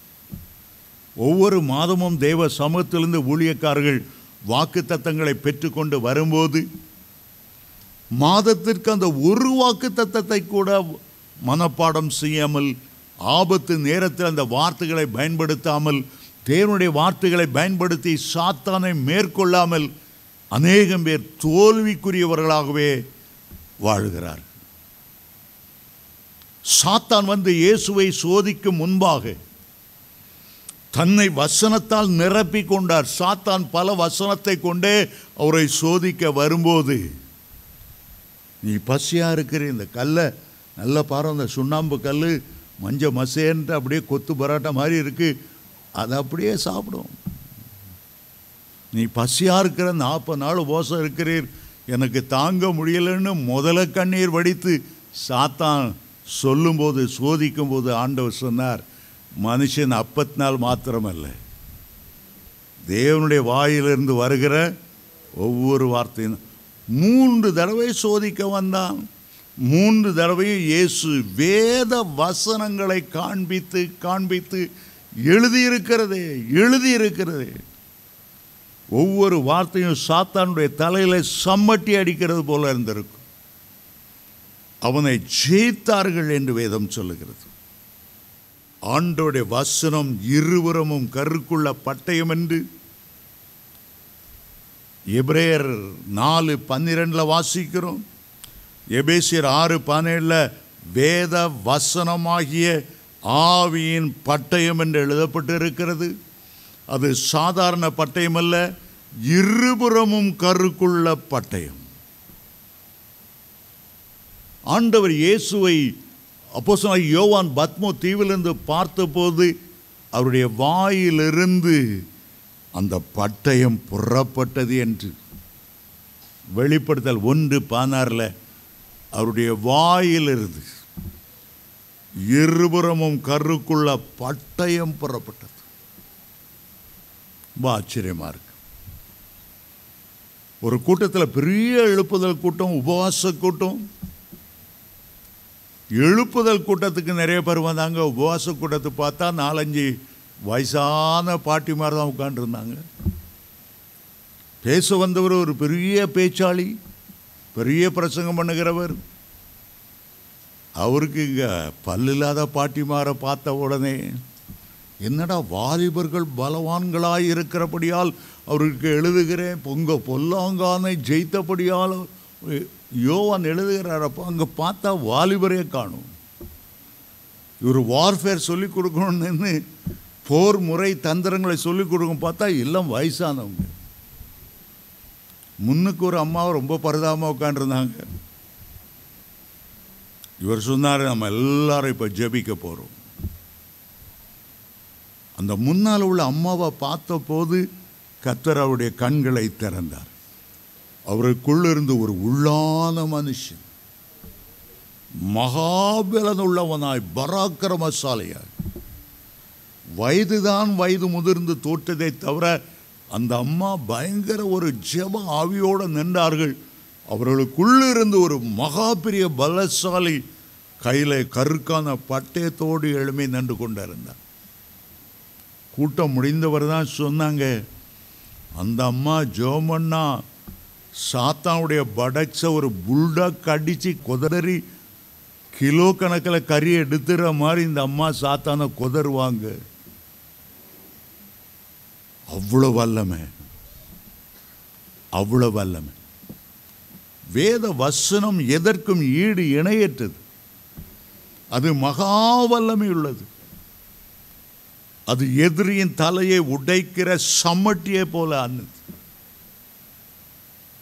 S1: ஒவ்வொரு மாதமும் தேவ சமூகத்திலிருந்து ஊழியக்காரர்கள் வாக்கு தத்தங்களை பெற்றுக்கொண்டு வரும்போது மாதத்திற்கு அந்த ஒரு வாக்கு தத்தத்தை கூட மனப்பாடம் செய்யாமல், ஆபத்து நேரத்தில் அந்த வார்த்தைகளை பயன்படுத்தாமல், தேவனுடைய வார்த்தைகளை பயன்படுத்தி சாத்தானை மேற்கொள்ளாமல் அநேகம் பேர் தோல்விக்குரியவர்களாகவே வாழ்கிறார். சாத்தான் வந்து இயேசுவை சோதிக்கும் முன்பாக தன்னை வசனத்தால் நிரப்பிக் கொண்டார். சாத்தான் பல வசனத்தை கொண்டே அவரை சோதிக்க வரும்போது, நீ பசியா இருக்கிற இந்த கல்லை நல்லா பாரு, அந்த சுண்ணாம்பு கல் மஞ்ச மசேன்ட்டு அப்படியே கொத்து பரோட்டா மாதிரி இருக்கு, அதை அப்படியே சாப்பிடும். நீ பசியா இருக்கிற 40 நாள் உபவாசம் இருக்கிறீர், எனக்கு தாங்க முடியலைன்னு முதல கண்ணீர் வடித்து சாத்தான் சொல்லும்போது, சோதிக்கும் போது ஆண்டவர் சொன்னார், மனுஷன் அப்பத்தினால் மாத்திரமல்ல, தேவனுடைய வாயிலிருந்து வருகிற ஒவ்வொரு வார்த்தையும். 3 தடவை சோதிக்க வந்தான். 3 தடவையும் இயேசு வேத வசனங்களை காண்பித்து காண்பித்து எழுதியிருக்கிறதே ஒவ்வொரு வார்த்தையும் சாத்தானுடைய தலையில சம்மட்டி அடிக்கிறது போல இருந்திருக்கும். அவனை ஜெயித்தார்கள் என்று வேதம் சொல்லுகிறது. ஆண்டவருடைய வசனம் இருபுறமும் கருக்குள்ள பட்டயம் என்று எபிரேயர் 4:12 வாசிக்கிறோம். எபேசியர் 6:17 வேத வசனமாகிய ஆவியின் பட்டயம் என்று எழுதப்பட்டு இருக்கிறது. அது சாதாரண பட்டயம் அல்ல, இருபுறமும் கருக்குள்ள பட்டயம். ஆண்டவர் இயேசுவை அப்போஸ்தலனாகிய யோவான் பத்மோ தீவிலிருந்து பார்த்தபோது அவருடைய வாயிலிருந்து அந்த பட்டயம் புறப்பட்டது என்று வெளிப்படுத்தல் 1:16 அவருடைய வாயிலிருந்து இருபுறமும் கருக்குள்ள பட்டயம் புறப்பட்டது. ரொம்ப ஆச்சரியமா இருக்கு. ஒரு கூட்டத்தில் பெரிய எழுப்புதல் கூட்டம், உபவாச கூட்டம். எழுப்புதல் கூட்டத்துக்கு நிறைய பேர் வந்தாங்க. உபவாச கூட்டத்தை பார்த்தா 4-5 வயசான பாட்டிமார் தான் உட்காந்துருந்தாங்க. பேச வந்தவர் ஒரு பெரிய பேச்சாளி, பெரிய பிரசங்கம் பண்ணுகிறவர். அவருக்கு இங்கே பல்லில்லாத பாட்டிமாரை பார்த்த உடனே, என்னடா வாலிபர்கள் பலவான்களாய் இருக்கிறபடியால் அவருக்கு எழுதுகிறேன், பொல்லாங்கானை ஜெயித்தபடியால் யோவான் எழுதுகிறார். அப்போ அங்கே பார்த்தா வாலிபரே காணும். இவர் வார்ஃபேர் சொல்லிக் கொடுக்கணும்னு போர் முறை தந்திரங்களை சொல்லிக் கொடுக்கும் பார்த்தா எல்லாம் வயசானவங்க. முன்னுக்கு ஒரு அம்மாவை ரொம்ப பரிதாபமாக உட்காண்டிருந்தாங்க. இவர் சொன்னார், நம்ம எல்லாரும் இப்போ ஜெபிக்க போகிறோம். அந்த முன்னால் உள்ள அம்மாவை பார்த்த போது கர்த்தர் அவருடைய கண்களை திறந்தார். அவருக்குள்ளிருந்து ஒரு உள்ளான மனுஷன், மகாபலன் உள்ளவனாய், பராக்கிரமசாலியாய், வயதுதான் வயது முதிர்ந்து தோற்றதை தவிர அந்த அம்மா பயங்கர ஒரு ஜெப ஆவியோடு நின்றார்கள். அவர்களுக்குள்ளிருந்து ஒரு மகா பெரிய பலசாலி கையில் கருக்கான பட்டயத்தோடு எழுமை நின்று கொண்டிருந்தார். கூட்டம் முடிந்தவர் தான் சொன்னாங்க, அந்த அம்மா ஜோமன்னா சாத்தானுடைய படக்ஸை ஒரு புல்டாக் அடித்து கொதறி கிலோ கணக்கில் கறி எடுத்துகிற மாதிரி இந்த அம்மா சாத்தானை கொதறுவாங்க. அவ்வளோ வல்லமை, அவ்வளோ வல்லமை. வேத வசனம் எதற்கும் ஈடு இணையற்றது. அது மகா வல்லமை உள்ளது. அது எதிரியின் தலையை உடைக்கிற சம்மட்டியை போல ஆனது.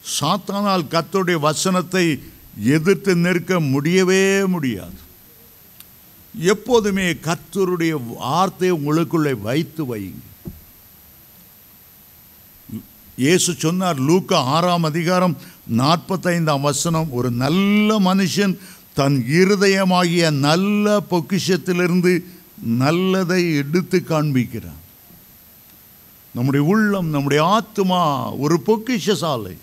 S1: சாத்தானால் கர்த்தருடைய வசனத்தை எதிர்த்து நிற்க முடியவே முடியாது. எப்போதுமே கர்த்தருடைய வார்த்தையை உங்களுக்குள்ளே வைத்து வையுங்க. இயேசு சொன்னார், லூக்கா 6:45, ஒரு நல்ல மனுஷன் தன் இருதயமாகிய நல்ல பொக்கிஷத்திலிருந்து நல்லதை எடுத்து காண்பிக்கிறான். நம்முடைய உள்ளம், நம்முடைய ஆத்மா ஒரு பொக்கிஷசாலை.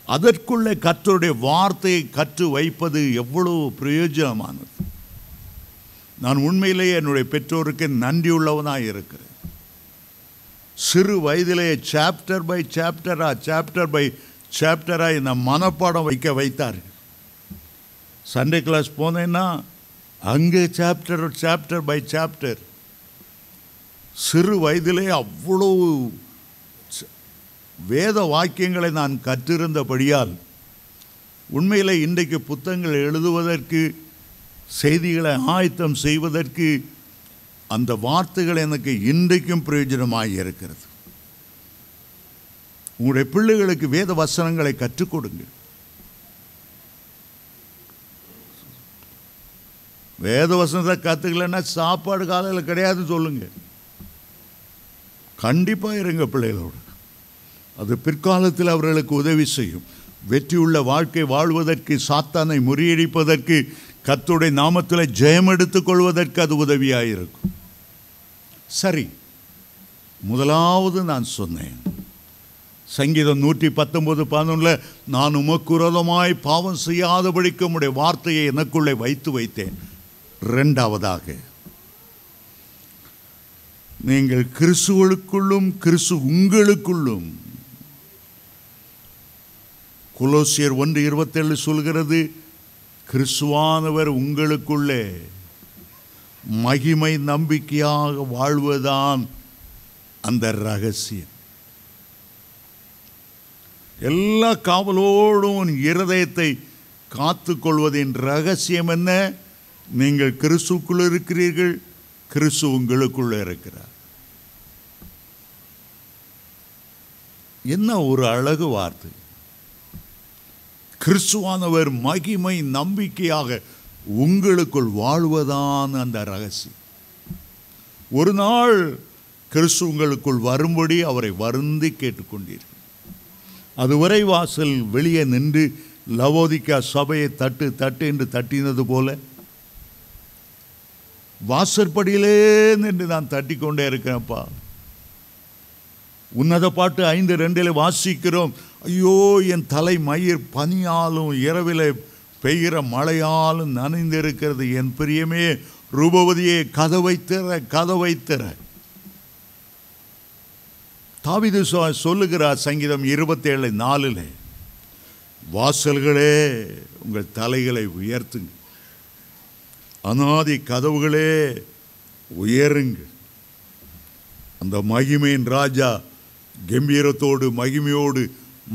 S1: அதற்குள்ளே கர்த்தருடைய வார்த்தையை கற்று வைப்பது எவ்வளவு பிரயோஜனமானது. நான் உண்மையிலேயே என்னுடைய பெற்றோருக்கு நன்றியுள்ளவனாக இருக்கிறேன். சிறு வயதிலே சாப்டர் பை சாப்டராக என்னை மனப்பாடம் வைத்தார்கள். சண்டே கிளாஸ் போனேன்னா அங்கே சாப்டர் பை சாப்டர். சிறு வயதிலே அவ்வளோ வேத வாக்கியங்களை நான் கற்றிருந்தபடியால் உண்மையிலே இன்றைக்கு புத்தகங்கள் எழுதுவதற்கு, செய்திகளை ஆயத்தம் செய்வதற்கு அந்த வார்த்தைகள் எனக்கு இன்றைக்கும் பிரயோஜனமாக இருக்கிறது. உங்களுடைய பிள்ளைகளுக்கு வேத வசனங்களை கற்றுக் கொடுங்க. வேத வசனத்தை கற்றுக்கலன்னா சாப்பாடு காலையில் கிடையாது சொல்லுங்க. கண்டிப்பாக இருங்க பிள்ளைகளோடு. அது பிற்காலத்தில் அவர்களுக்கு உதவி செய்யும். வெற்றியுள்ள வாழ்க்கை வாழ்வதற்கு, சாத்தானை முறியடிப்பதற்கு, கர்த்தருடைய நாமத்தில் ஜெயம் எடுத்துக் கொள்வதற்கு அது உதவியாக இருக்கும். சரி, முதலாவது நான் சொன்னேன், சங்கீதம் 119:11, நான் உமக்கு விரோதமாய் பாவம் செய்யாதபடிக்கு உம்முடைய வார்த்தையை எனக்குள்ளே வைத்தேன். இரண்டாவதாக, நீங்கள் கிறிஸ்துவுக்குள்ளும் கிறிஸ்து உங்களுக்குள்ளும். கொலோசியர் 1:27 சொல்கிறது, கிறிஸ்துவானவர் உங்களுக்குள்ளே மகிமை நம்பிக்கையாக வாழ்வதுதான் அந்த ரகசியம். எல்லா காவலோடும் இருதயத்தை காத்து கொள்வதின் ரகசியம் என்ன? நீங்கள் கிறிஸ்துக்குள் இருக்கிறீர்கள், கிறிஸ்து உங்களுக்குள்ள இருக்கிறார். என்ன ஒரு அழகு வார்த்தை! கிறிஸ்துவானவர் மகிமை நம்பிக்கையாக உங்களுக்குள் வாழ்வதான் அந்த ரகசியம். ஒரு நாள் கிறிஸ்து உங்களுக்குள் வரும்படி அவரை வருந்தி கேட்டுக்கொண்டீர்கள். அதுவரை வாசல் வெளியே நின்று லவோதிக்கா சபையை தட்டு என்று தட்டினது போல வாசற்படியிலே நின்று நான் தட்டிக்கொண்டே இருக்கிறேன்ப்பா. உன்னத பாட்டு 5:2 வாசிக்கிறோம், ஐயோ என் தலை மயிர் பனியாலும் இரவிலே பெய்கிற மழையாலும் நனைந்திருக்கிறது, என் பிரியமே ரூபவதியே கதவை திற. தாவீது சொல்லுகிறார் சங்கீதம் 27:4, வாசல்களே உங்கள் தலைகளை உயர்த்துங்க, அநாதி கதவுகளே உயருங்கள். அந்த மகிமையின் ராஜா கம்பீரத்தோடு மகிமையோடு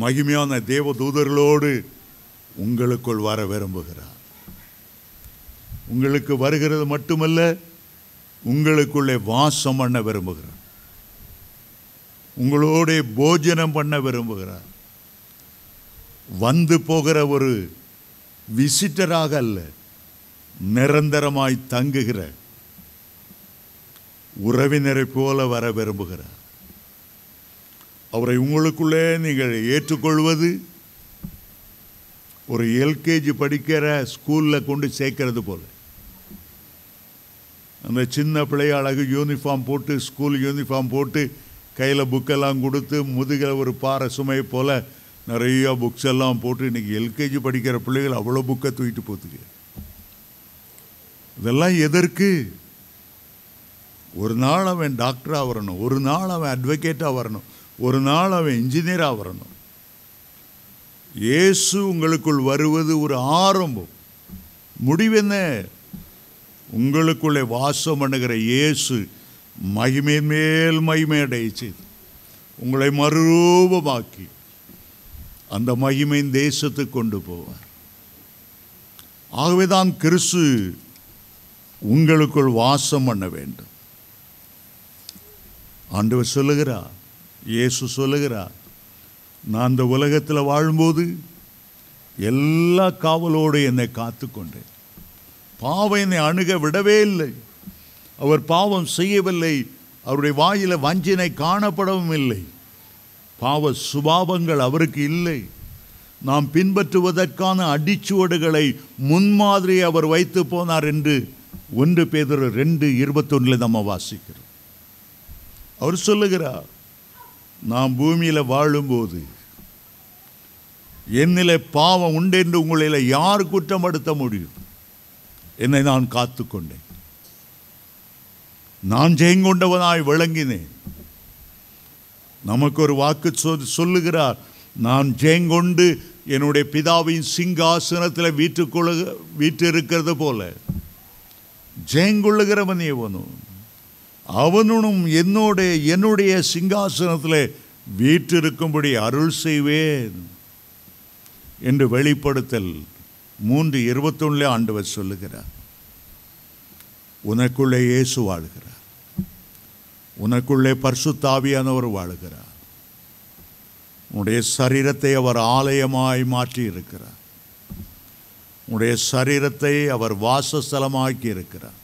S1: மகிமையான தேவ தூதர்களோடு உங்களுக்குள் வர விரும்புகிறார். உங்களுக்கு வருகிறது மட்டுமல்ல, உங்களுக்குள்ளே வாசம் பண்ண விரும்புகிறார். உங்களோட போஜனம் பண்ண விரும்புகிறார். வந்து போகிற ஒரு விசிட்டராக அல்ல, நிரந்தரமாய் தங்குகிற உறவினரை போல வர விரும்புகிறார். அவரை உங்களுக்குள்ளே நீங்கள் ஏற்றுக்கொள்வது ஒரு எல்கேஜி படிக்கிற ஸ்கூலில் கொண்டு சேர்க்கறது போல. அந்த சின்ன பிள்ளைய அழகு யூனிஃபார்ம் போட்டு, ஸ்கூல் யூனிஃபார்ம் போட்டு, கையில் புக்கெல்லாம் கொடுத்து, முதுகில் ஒரு பாறை சுமையை போல் நிறையா புக்ஸ் எல்லாம் போட்டு, இன்றைக்கி எல்கேஜி படிக்கிற பிள்ளைகள் அவ்வளோ புக்கை தூக்கிட்டு போத்துக்கு. இதெல்லாம் எதற்கு? ஒரு நாள் அவன் டாக்டராக வரணும், ஒரு நாள் அவன் அட்வொகேட்டாக வரணும், ஒரு நாள் அவன் இன்ஜினியராக வரணும். இயேசு உங்களுக்குள் வருவது ஒரு ஆரம்பம். முடிவென்ன? உங்களுக்குள்ளே வாசம் பண்ணுகிற இயேசு மகிமையின் மேல் மகிமை அடைய செய்து உங்களை மறுரூபமாக்கி அந்த மகிமையின் தேசத்துக்கு கொண்டு போவார். ஆகவேதான் கிறிஸ்து உங்களுக்குள் வாசம் பண்ண வேண்டும். ஆண்டவர் சொல்லுகிறார், இயேசு சொல்லுகிறார், நான் இந்த உலகத்தில் வாழும்போது எல்லா காவலோடு என்னை காத்து கொண்டேன். பாவம் என்னை அணுக விடவே இல்லை. அவர் பாவம் செய்யவில்லை. அவருடைய வாயில வஞ்சினை காணப்படவும் இல்லை. பாவ சுபாவங்கள் அவருக்கு இல்லை. நாம் பின்பற்றுவதற்கான அடிச்சுவடுகளை முன்மாதிரி அவர் வைத்து போனார் என்று 1 பேதுரு 2:21 நம்ம வாசிக்கிறோம். அவர் சொல்லுகிறார், நாம் பூமியில் வாழும்போது என்னிலே பாவம் உண்டு என்று உங்களில் யார் குற்றப்படுத்த முடியும்? என்னை நான் காத்து கொண்டேன், நான் ஜெயங்கொண்டவனாய் விளங்கினேன். நமக்கு ஒரு வாக்கு சொல்லுகிறார், நான் ஜெயங்கொண்டு என்னுடைய பிதாவின் சிங்காசனத்தில் வீற்றிருக்கிறது போல ஜெயங்கொள்ளுகிறவன் எவனும் அவனும் என்னுடைய சிங்காசனத்தில் வீற்றிருக்கும்படி அருள் செய்வேன் என்று வெளிப்படுத்தல் 3:21 ஆண்டவர் சொல்லுகிறார். உனக்குள்ளே இயேசு வாழுகிறார். உனக்குள்ளே பரிசுத்த ஆவியானவர் வாழுகிறார். உன்னுடைய சரீரத்தை அவர் ஆலயமாய் மாற்றி இருக்கிறார். உன்னுடைய சரீரத்தை அவர் வாசஸ்தலமாக்கி இருக்கிறார்.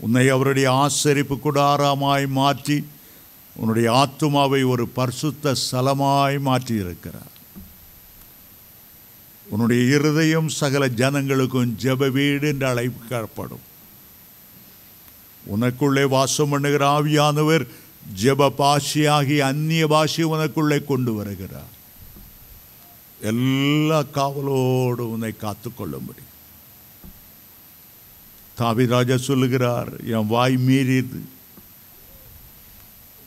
S1: உன்னை அவருடைய ஆசரிப்பு கூடாரமாய் மாற்றி உன்னுடைய ஆத்துமாவை ஒரு பரிசுத்த ஸ்தலமாய் மாற்றி இருக்கிறார். உன்னுடைய இருதயம் சகல ஜனங்களுக்கும் ஜெப வீடு என்று அழைக்கப்படும். உனக்குள்ளே வாசம் பண்ணுகிற ஆவியானவர் ஜெப பாஷையாகி அந்நிய பாஷை உனக்குள்ளே கொண்டு வருகிறார். எல்லா காவலோடு உன்னை காத்துக்கொள்ளும்படி. தாவீது சொல்லுகிறார், என் வாய் மீறியது,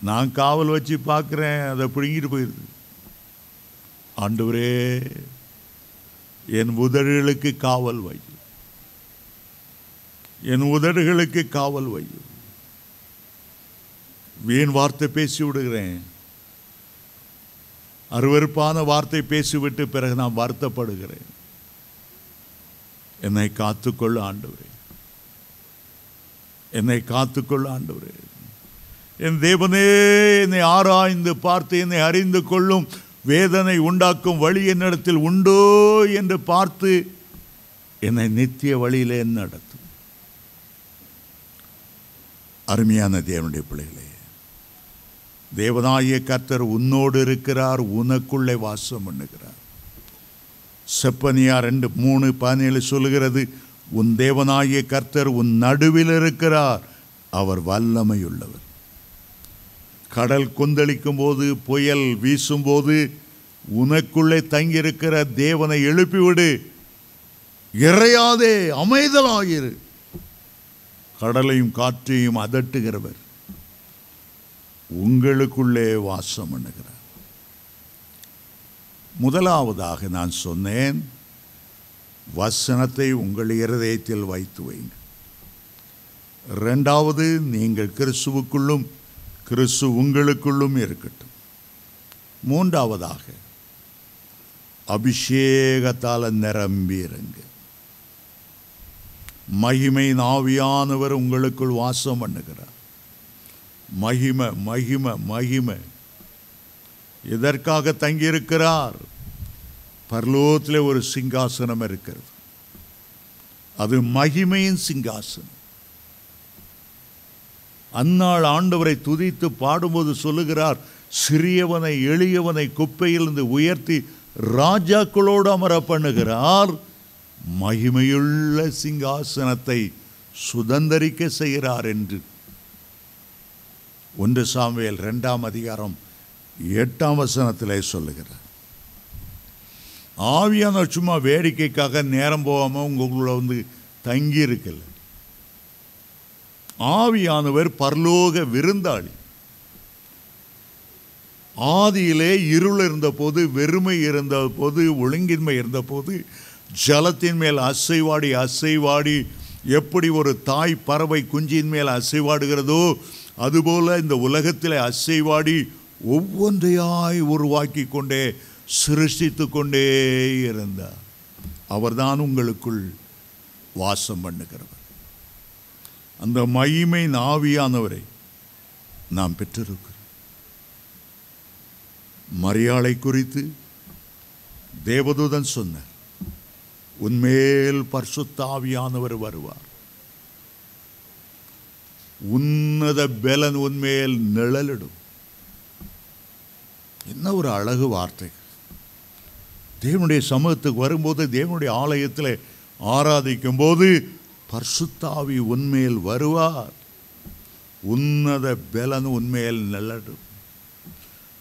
S1: நான் காவல் வச்சு பார்க்குறேன், அதை பிடுங்கிட்டு போயிடுது. ஆண்டவரே, என் உதடுகளுக்கு காவல் வை, என் உதடுகளுக்கு காவல் வை. வீண் வார்த்தை பேசி விடுகிறேன், அருவருப்பான வார்த்தை பேசிவிட்டு பிறகு நான் வருத்தப்படுகிறேன். என்னை காத்துக்கொள்ள ஆண்டவரே, என்னை காத்துக்கொள்ள ஆண்டவரே. என் தேவனே, என்னை ஆராய்ந்து பார்த்து என்னை அறிந்து கொள்ளும், வேதனை உண்டாக்கும் வழி என்னிடத்தில் உண்டோ என்று பார்த்து என்னை நித்திய வழியிலே நடத்தும். அருமையான தேவனுடைய பிள்ளைகளே, தேவனாகிய கர்த்தர் உன்னோடு இருக்கிறார், உனக்குள்ளே வாசம் பண்ணுகிறார். செப்பனியா 2:3-17 சொல்லுகிறது, உன் தேவனாகிய கர்த்தர் உன் நடுவில் இருக்கிறார், அவர் வல்லமையுள்ளவர். கடல் கொந்தளிக்கும் போது, புயல் வீசும்போது உனக்குள்ளே தங்கியிருக்கிற தேவனை எழுப்பிவிடு. இறையாதே, அமைதலாயிரு. கடலையும் காற்றையும் அதட்டுகிறவர் உங்களுக்குள்ளே வாசம் பண்ணுகிறார். முதலாவதாக நான் சொன்னேன், வசனத்தை உங்கள் இருதயத்தில் வைத்து வைங்க. இரண்டாவது, நீங்கள் கிறிஸ்துவுக்குள்ளும் கிறிஸ்து உங்களுக்குள்ளும் இருக்கட்டும். மூன்றாவதாக, அபிஷேகத்தால் நிரம்பியிருங்க. மகிமையின் ஆவியானவர் உங்களுக்குள் வாசம் பண்ணுகிறார். மகிமை மகிமை மகிமை. எதற்காக தங்கியிருக்கிறார்? பரலோகத்தில் ஒரு சிங்காசனம் இருக்கிறது. அது மகிமையின் சிங்காசனம். அந்நாள் ஆண்டவரை துதித்து பாடும்போது சொல்லுகிறார், சிறியவனை எளியவனை குப்பையிலிருந்து உயர்த்தி ராஜாக்களோடு அமர பண்ணுகிறார், மகிமையுள்ள சிங்காசனத்தை சுதந்தரிக்க செய்கிறார் என்று 1 சாமுவேல் 2ஆம் அதிகாரம் 8ஆம் வசனத்திலே சொல்லுகிறார். ஆவியானவர் சும்மா வேடிக்கைக்காக நேரம் போகாமல் உங்களுக்குள்ள வந்து தங்கி இருக்கல. ஆவியானவர் பரலோக விருந்தாளி. ஆதியிலே இருள் இருந்தபோது, வெறுமை இருந்தபோது, ஒழுங்கின்மை இருந்தபோது, ஜலத்தின் மேல் அசைவாடி அசைவாடி எப்படி ஒரு தாய் பறவை குஞ்சின் மேல் அசைவாடுகிறதோ அதுபோல இந்த உலகத்தில் அசைவாடி ஒவ்வொன்றையாய் உருவாக்கி கொண்டே சிருஷ்டித்து கொண்டே இருந்தார். அவர்தான் உங்களுக்குள் வாசம் பண்ணுகிறவர். அந்த மகிமை ஆவியானவரை நாம் பெற்றிருக்கிறோம். மரியாளை குறித்து தேவதூதன் சொன்னார், உன்மேல் பரிசுத்த ஆவியானவர் வருவார், உன்னத பெலன் உன்மேல் நிழலிடும். என்ன ஒரு அழகு வார்த்தை! தேவனுடைய சமூகத்துக்கு வரும்போது, தேவனுடைய ஆலயத்தில் ஆராதிக்கும் போது பரிசுத்த ஆவி உன்மேல் வருவார், உன்னத பெலன் உன்மேல் நிழலிடும்.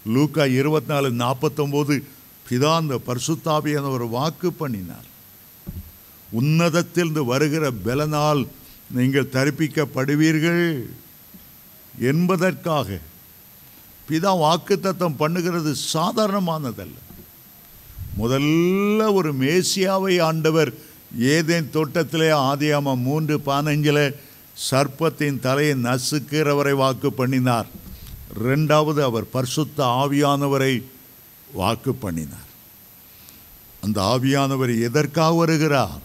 S1: லூக்கா 24:49 பிதா அந்த பரிசுத்த ஆவியானவர் வாக்கு பண்ணினார். உன்னதத்திலிருந்து வருகிற பெலனால் நீங்கள் தரிப்பிக்கப்படுவீர்கள் என்பதற்காக பிதா வாக்குத்தத்தம் பண்ணுகிறது சாதாரணமானதல்ல. முதல்ல ஒரு மேசியாவை ஆண்டவர் ஏதேன் தோட்டத்திலே ஆதியாகமம் 3:15 சர்ப்பத்தின் தலையை நசுக்கிறவரை வாக்கு பண்ணினார். 2வது அவர் பரிசுத்த ஆவியானவரை வாக்கு பண்ணினார். அந்த ஆவியானவர் எதற்காக வருகிறார்?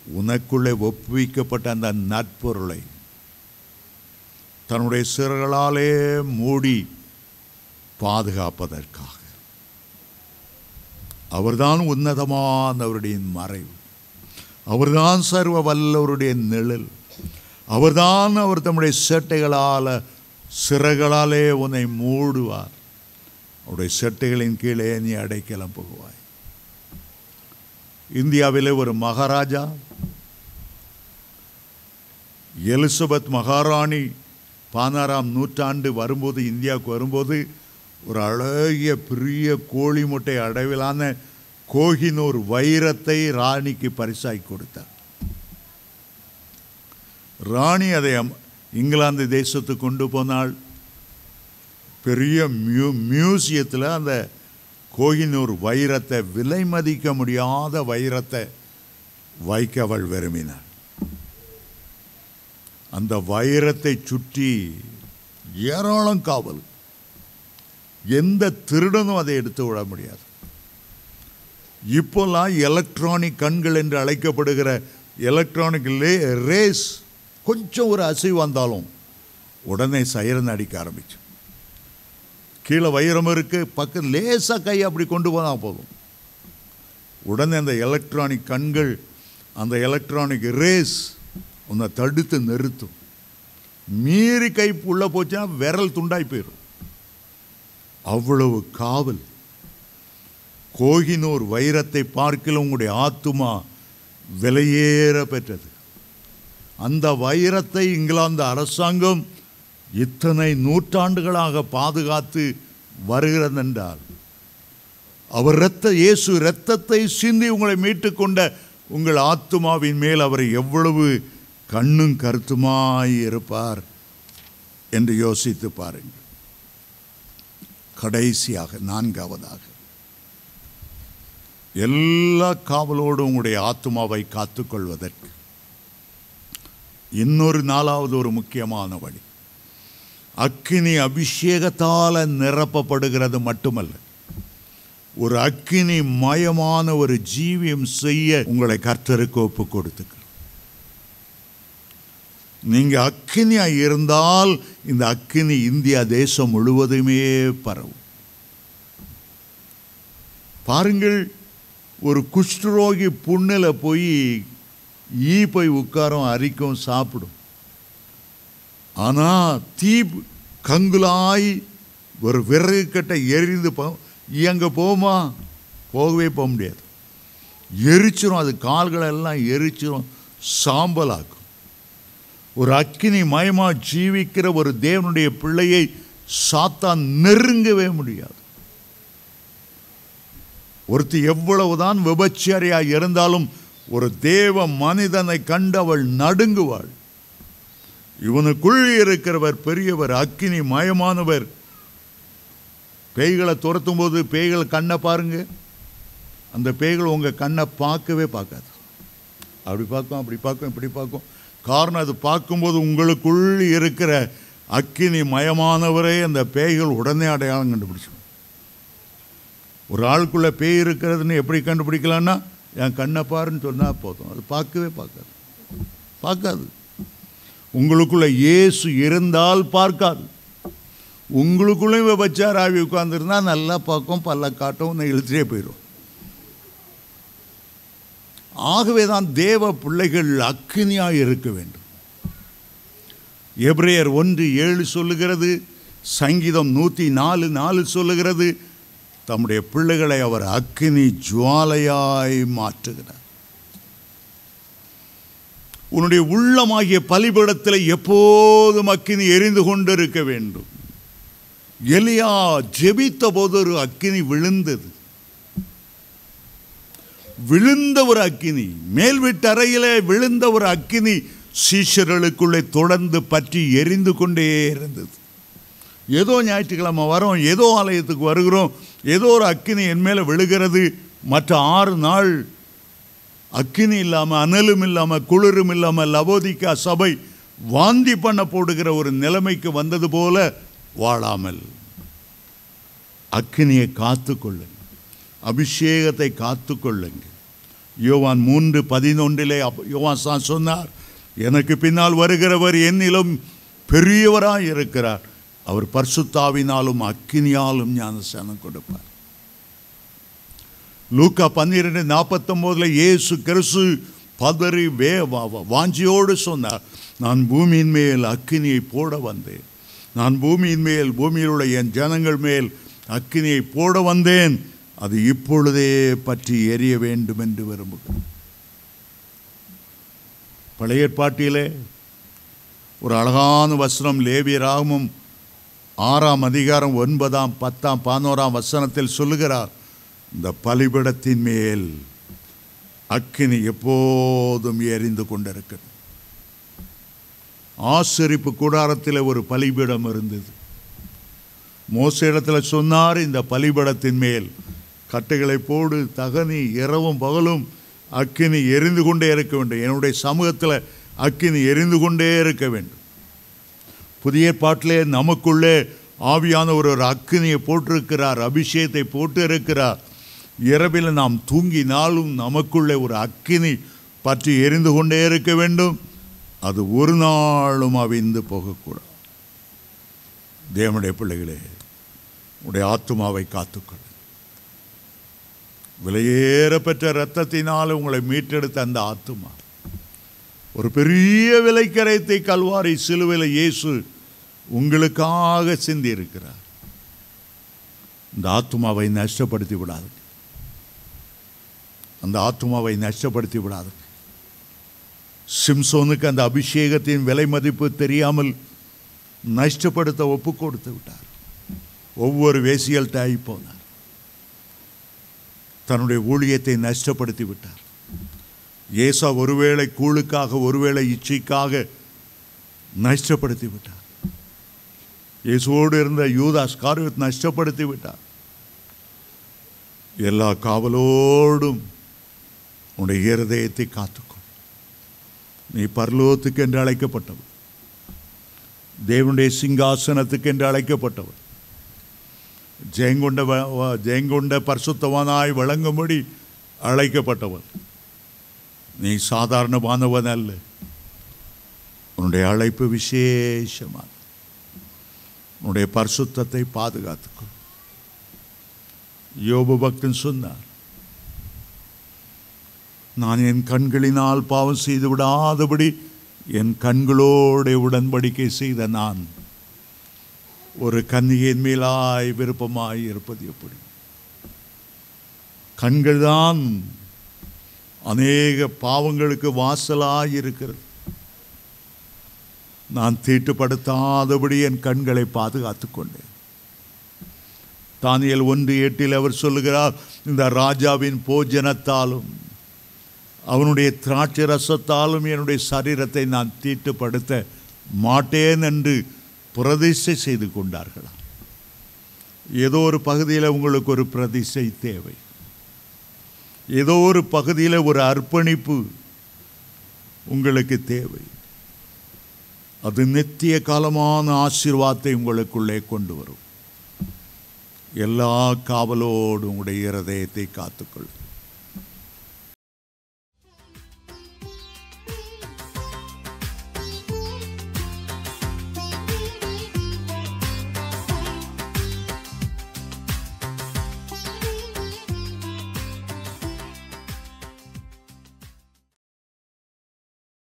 S1: உனக்குள்ளே ஒப்புவிக்கப்பட்ட அந்த நற்பொருளை தன்னுடைய சிறகளாலே மூடி பாதுகாப்பதற்காக. அவர்தான் உன்னதமானவருடைய மறைவு, அவர்தான் சர்வ வல்லவருடைய நிழல், அவர்தான் அவர் தம்முடைய சேட்டைகளால் சிறகளாலே உன்னை மூடுவார். அவருடைய சேட்டைகளின் கீழே நீ அடைக்கலம் போகுவாய். இந்தியாவிலே ஒரு மகாராஜா, எலிசபெத் மகாராணி 16ஆம் நூற்றாண்டு வரும்போது, இந்தியாவுக்கு வரும்போது ஒரு அழகிய பெரிய கோழி முட்டை அடைவிலான கோஹினூர் வைரத்தை ராணிக்கு பரிசாய் கொடுத்தார். ராணி அதை இங்கிலாந்து தேசத்துக்கு கொண்டு போனாள். பெரிய மியூசியத்தில் அந்த கோஹினூர் வைரத்தை, விலை மதிக்க முடியாத வைரத்தை வைக்க அவள் விரும்பினாள். அந்த வைரத்தை சுற்றி ஏராளம் காவல், எந்த திருடனும் அதை எடுத்து விட முடியாது. இப்போல்லாம் எலக்ட்ரானிக் கண்கள் என்று அழைக்கப்படுகிற எலக்ட்ரானிக் ரேஸ் கொஞ்சம் ஒரு அசைவு வந்தாலும் உடனே சைரன் அடிக்க ஆரம்பிச்சு. கீழே வைரம் இருக்கு, பக்கம் லேசாக கை அப்படி கொண்டு போனால் போதும், உடனே அந்த எலக்ட்ரானிக் கண்கள், அந்த எலக்ட்ரானிக் ரேஸ் உன்னை தடுத்து நிறுத்தும். மீறி கை உள்ள போச்சுன்னா விரல் துண்டாய் போயிடும். அவ்வளவு காவல். கோஹினூர் வைரத்தை பார்க்கல உங்களுடைய ஆத்துமா விலையேற பெற்றது. அந்த வைரத்தை இங்கிலாந்து அரசாங்கம் இத்தனை நூற்றாண்டுகளாக பாதுகாத்து வருகிறது என்றால், அவர் இயேசு இரத்தத்தை சிந்தி உங்களை மீட்டு கொண்ட உங்கள் ஆத்துமாவின் மேல் அவர் எவ்வளவு கண்ணும் கருத்துமாய் இருப்பார் என்று யோசித்து பாருங்கள். கடைசியாக 4வதாக, எல்லா காவலோடு உங்களுடைய ஆத்துமாவை காத்துக்கொள்வதற்கு இன்னொரு 4வது ஒரு முக்கியமான வழி, அக்கினி அபிஷேகத்தால் நிரப்பப்படுகிறது மட்டுமல்ல, ஒரு அக்கினி மயமான ஒரு ஜீவியம் செய்ய உங்களை கர்த்தருக்கு ஒப்பு கொடுத்துக்கிறார். நீங்கள் அக்கினியாக இருந்தால் இந்த அக்கினி இந்தியா தேசம் முழுவதுமே பரவும். பாருங்கள், ஒரு குஷ்டரோகி புண்ணில் போய் போய் உட்காரும், அரிக்கும், சாப்பிடும். ஆனால் தீ கங்குலாய் ஒரு விறகு கட்டை எரிந்து இயங்க போகுமா? போகவே போக முடியாது. எரிச்சிரும், அது கால்களெல்லாம் எரிச்சிரும், சாம்பலாக்கும். ஒரு அக்கினி மயமாக ஜீவிக்கிற ஒரு தேவனுடைய பிள்ளையை சாத்தான் நெருங்கவே முடியாது. ஒருத்தி எவ்வளவுதான் விபச்சாரியாக இருந்தாலும் ஒரு தேவ மனிதனை கண்டு அவள் நடுங்குவாள். இவனுக்குள் இருக்கிறவர் பெரியவர், அக்கினி மயமானவர். பேய்களை துரத்தும் போது பேய்கள் கண்ணை பாருங்க, அந்த பேய்கள் உங்கள் கண்ணை பார்க்கவே பார்க்காது. அப்படி பார்க்கும், அப்படி பார்க்கும், இப்படி பார்க்கும். காரணம், அது பார்க்கும்போது உங்களுக்குள் இருக்கிற அக்கினி மயமானவரே அந்த பேய்கள் உடனே அடையாளம் கண்டுபிடிச்சோம். ஒரு ஆளுக்குள்ளே பேய் இருக்கிறதுன்னு எப்படி கண்டுபிடிக்கலான்னா, என் கண்ணை பாருன்னு சொன்னால் போதும், அது பார்க்கவே பார்க்காது. உங்களுக்குள்ள இயேசு இருந்தால் பார்க்காது. உங்களுக்குள்ளேயும் விபச்சார ஆவி உட்கார்ந்துருந்தா நல்லா பார்க்கும், பல்ல காட்டும், இழுத்துட்டே போயிடும். ஆகவே தான் தேவ பிள்ளைகள் அக்கினியாக இருக்க வேண்டும். எபிரேயர் 1:7 சொல்லுகிறது, சங்கீதம் 104:4 சொல்லுகிறது, தம்முடைய பிள்ளைகளை அவர் அக்கினி ஜுவாலையாய் மாற்றுகிறார். உன்னுடைய உள்ளமாகிய பலிபீடத்தில் எப்போதும் அக்கினி எரிந்து கொண்டிருக்க வேண்டும். எலியா ஜெபித்த போது ஒரு அக்கினி விழுந்த ஒரு அக்கினி, மேல் வீட்டறையிலே விழுந்த ஒரு அக்கினி சீஷர்களுக்குள்ளே தொடர்ந்து பற்றி எரிந்து கொண்டே இருந்தது. ஏதோ ஞாயிற்றுக்கிழமை வரோம், ஏதோ ஆலயத்துக்கு வருகிறோம், ஏதோ ஒரு அக்கினி என் மேலே விழுகிறது. மற்ற 6 நாள் அக்கினி இல்லாமல், அனலும் இல்லாமல், குளிரும் இல்லாமல் லவோதிக்கா சபை வாந்தி பண்ண போடுகிற ஒரு நிலைமைக்கு வந்தது போல வாழாமல் அக்கினியை காத்து கொள்ளுங்கள், அபிஷேகத்தை காத்து கொள்ளுங்கள். யோவான் 3:11 யோவான் சொன்னார், எனக்கு பின்னால் வருகிறவர் என்னிலும் பெரியவராய் இருக்கிறார், அவர் பரிசுத்தாவினாலும் அக்கினியாலும் ஞானஸ்நானம் கொடுப்பார். லூக்கா 12:49 இயேசு கிறிஸ்து பதறி வாஞ்சியோடு சொன்னார், நான் பூமியின் மேல் அக்கினியை போட வந்தேன், நான் பூமியில் உள்ள என் ஜனங்கள் மேல் அக்கினியை போட வந்தேன், அது இப்பொழுதே பற்றி எரிய வேண்டும் என்று விரும்புகிறேன். பழைய ஏற்பாட்டிலே ஒரு அழகான வசனம் லேவியராகமம் 6ஆம் அதிகாரம் 9, 10, 11 வசனத்தில் சொல்லுகிறார், இந்த பலிபீடத்தின் மேல் அக்கினி எப்போதும் எரிந்து கொண்டிருக்கிறது. ஆசரிப்பு கூடாரத்தில் ஒரு பலிபீடம் இருந்தது. மோசே இடத்துல சொன்னார், இந்த பலிபீடத்தின் மேல் கட்டைகளை போடு, தகனி, இரவும் பகலும் அக்கினி எரிந்து கொண்டே இருக்க வேண்டும், என்னுடைய சமூகத்தில் அக்கினி எரிந்து கொண்டே இருக்க வேண்டும். புதிய பாட்டிலே நமக்குள்ளே ஆவியான ஒரு அக்கினியை போட்டிருக்கிறார், அபிஷேகத்தை போட்டு இருக்கிறார். இரவில் நாம் தூங்கினாலும் நமக்குள்ளே ஒரு அக்கினி பற்றி எரிந்து கொண்டே இருக்க வேண்டும். அது ஒரு நாளும் அவிந்து போகக்கூடாது. தேவனுடைய பிள்ளைகளே, உடைய ஆத்துமாவை காத்துக்கொள். விலையேற பெற்ற இரத்தத்தினால் உங்களை மீட்டெடுத்த அந்த ஆத்துமா ஒரு பெரிய விலைக்கரையத்தை கல்வாரி சிலுவையில் இயேசு உங்களுக்காக சிந்தி இருக்கிறார். இந்த ஆத்துமாவை நஷ்டப்படுத்தி விடாது, அந்த ஆத்துமாவை நஷ்டப்படுத்தி விடாது. சிம்சோனுக்கு அந்த அபிஷேகத்தின் விலை மதிப்பு தெரியாமல் நஷ்டப்படுத்த ஒப்பு கொடுத்து விட்டார். ஒவ்வொரு வேசியல்கிட்ட ஆகி போனார், தன்னுடைய ஊழியத்தை நஷ்டப்படுத்தி விட்டார். ஏசா ஒருவேளை கூழுக்காக, ஒருவேளை இச்சைக்காக நஷ்டப்படுத்தி விட்டார். இயேசுவோடு இருந்த யூதாஸ் காரியத்தை நஷ்டப்படுத்தி விட்டார். எல்லா காவலோடும் உன்னுடைய இருதயத்தை காத்துக்கொள். நீ பரலோகத்துக்கு என்று அழைக்கப்பட்டவர், தேவனுடைய சிங்காசனத்துக்கு என்று அழைக்கப்பட்டவர், ஜெயங்கொண்ட பரிசுத்தவானாய் வழங்கும்படி அழைக்கப்பட்டவர். நீ சாதாரணமானவன் அல்ல. உன்னுடைய அழைப்பு விசேஷமாக உன்னுடைய பரிசுத்தத்தை பாதுகாத்துக்கொள். யோபு பக்தன் சொன்னார், நான் என் கண்களினால் பாவம் செய்து விடாதபடி என் கண்களோடு உடன்படிக்கை செய்த நான் ஒரு கன்னிகையின் மேலாய் விருப்பமாய் இருப்பது எப்படி? கண்கள் தான் அநேக பாவங்களுக்கு வாசலாய் இருக்கிறது. நான் தீட்டுப்படுத்தாதபடி என் கண்களை பாதுகாத்துக் கொண்டேன். தானியேல் 1:8 அவர் சொல்லுகிறார், இந்த ராஜாவின் போஜனத்தாலும் அவனுடைய திராட்சை ரசத்தாலும் என்னுடைய சரீரத்தை நான் தீட்டுப்படுத்த மாட்டேன் என்று பிரதிஷ்டை செய்து கொண்டார்களா? ஏதோ ஒரு பகுதியில் உங்களுக்கு ஒரு பிரதிஷ்டை தேவை, ஏதோ ஒரு பகுதியில் ஒரு அர்ப்பணிப்பு உங்களுக்கு தேவை. அது நித்திய காலமான ஆசீர்வாதத்தை உங்களுக்குள்ளே கொண்டு வரும். எல்லா காவலோடு உங்களுடைய இருதயத்தை காத்துக்கொள்ளும்.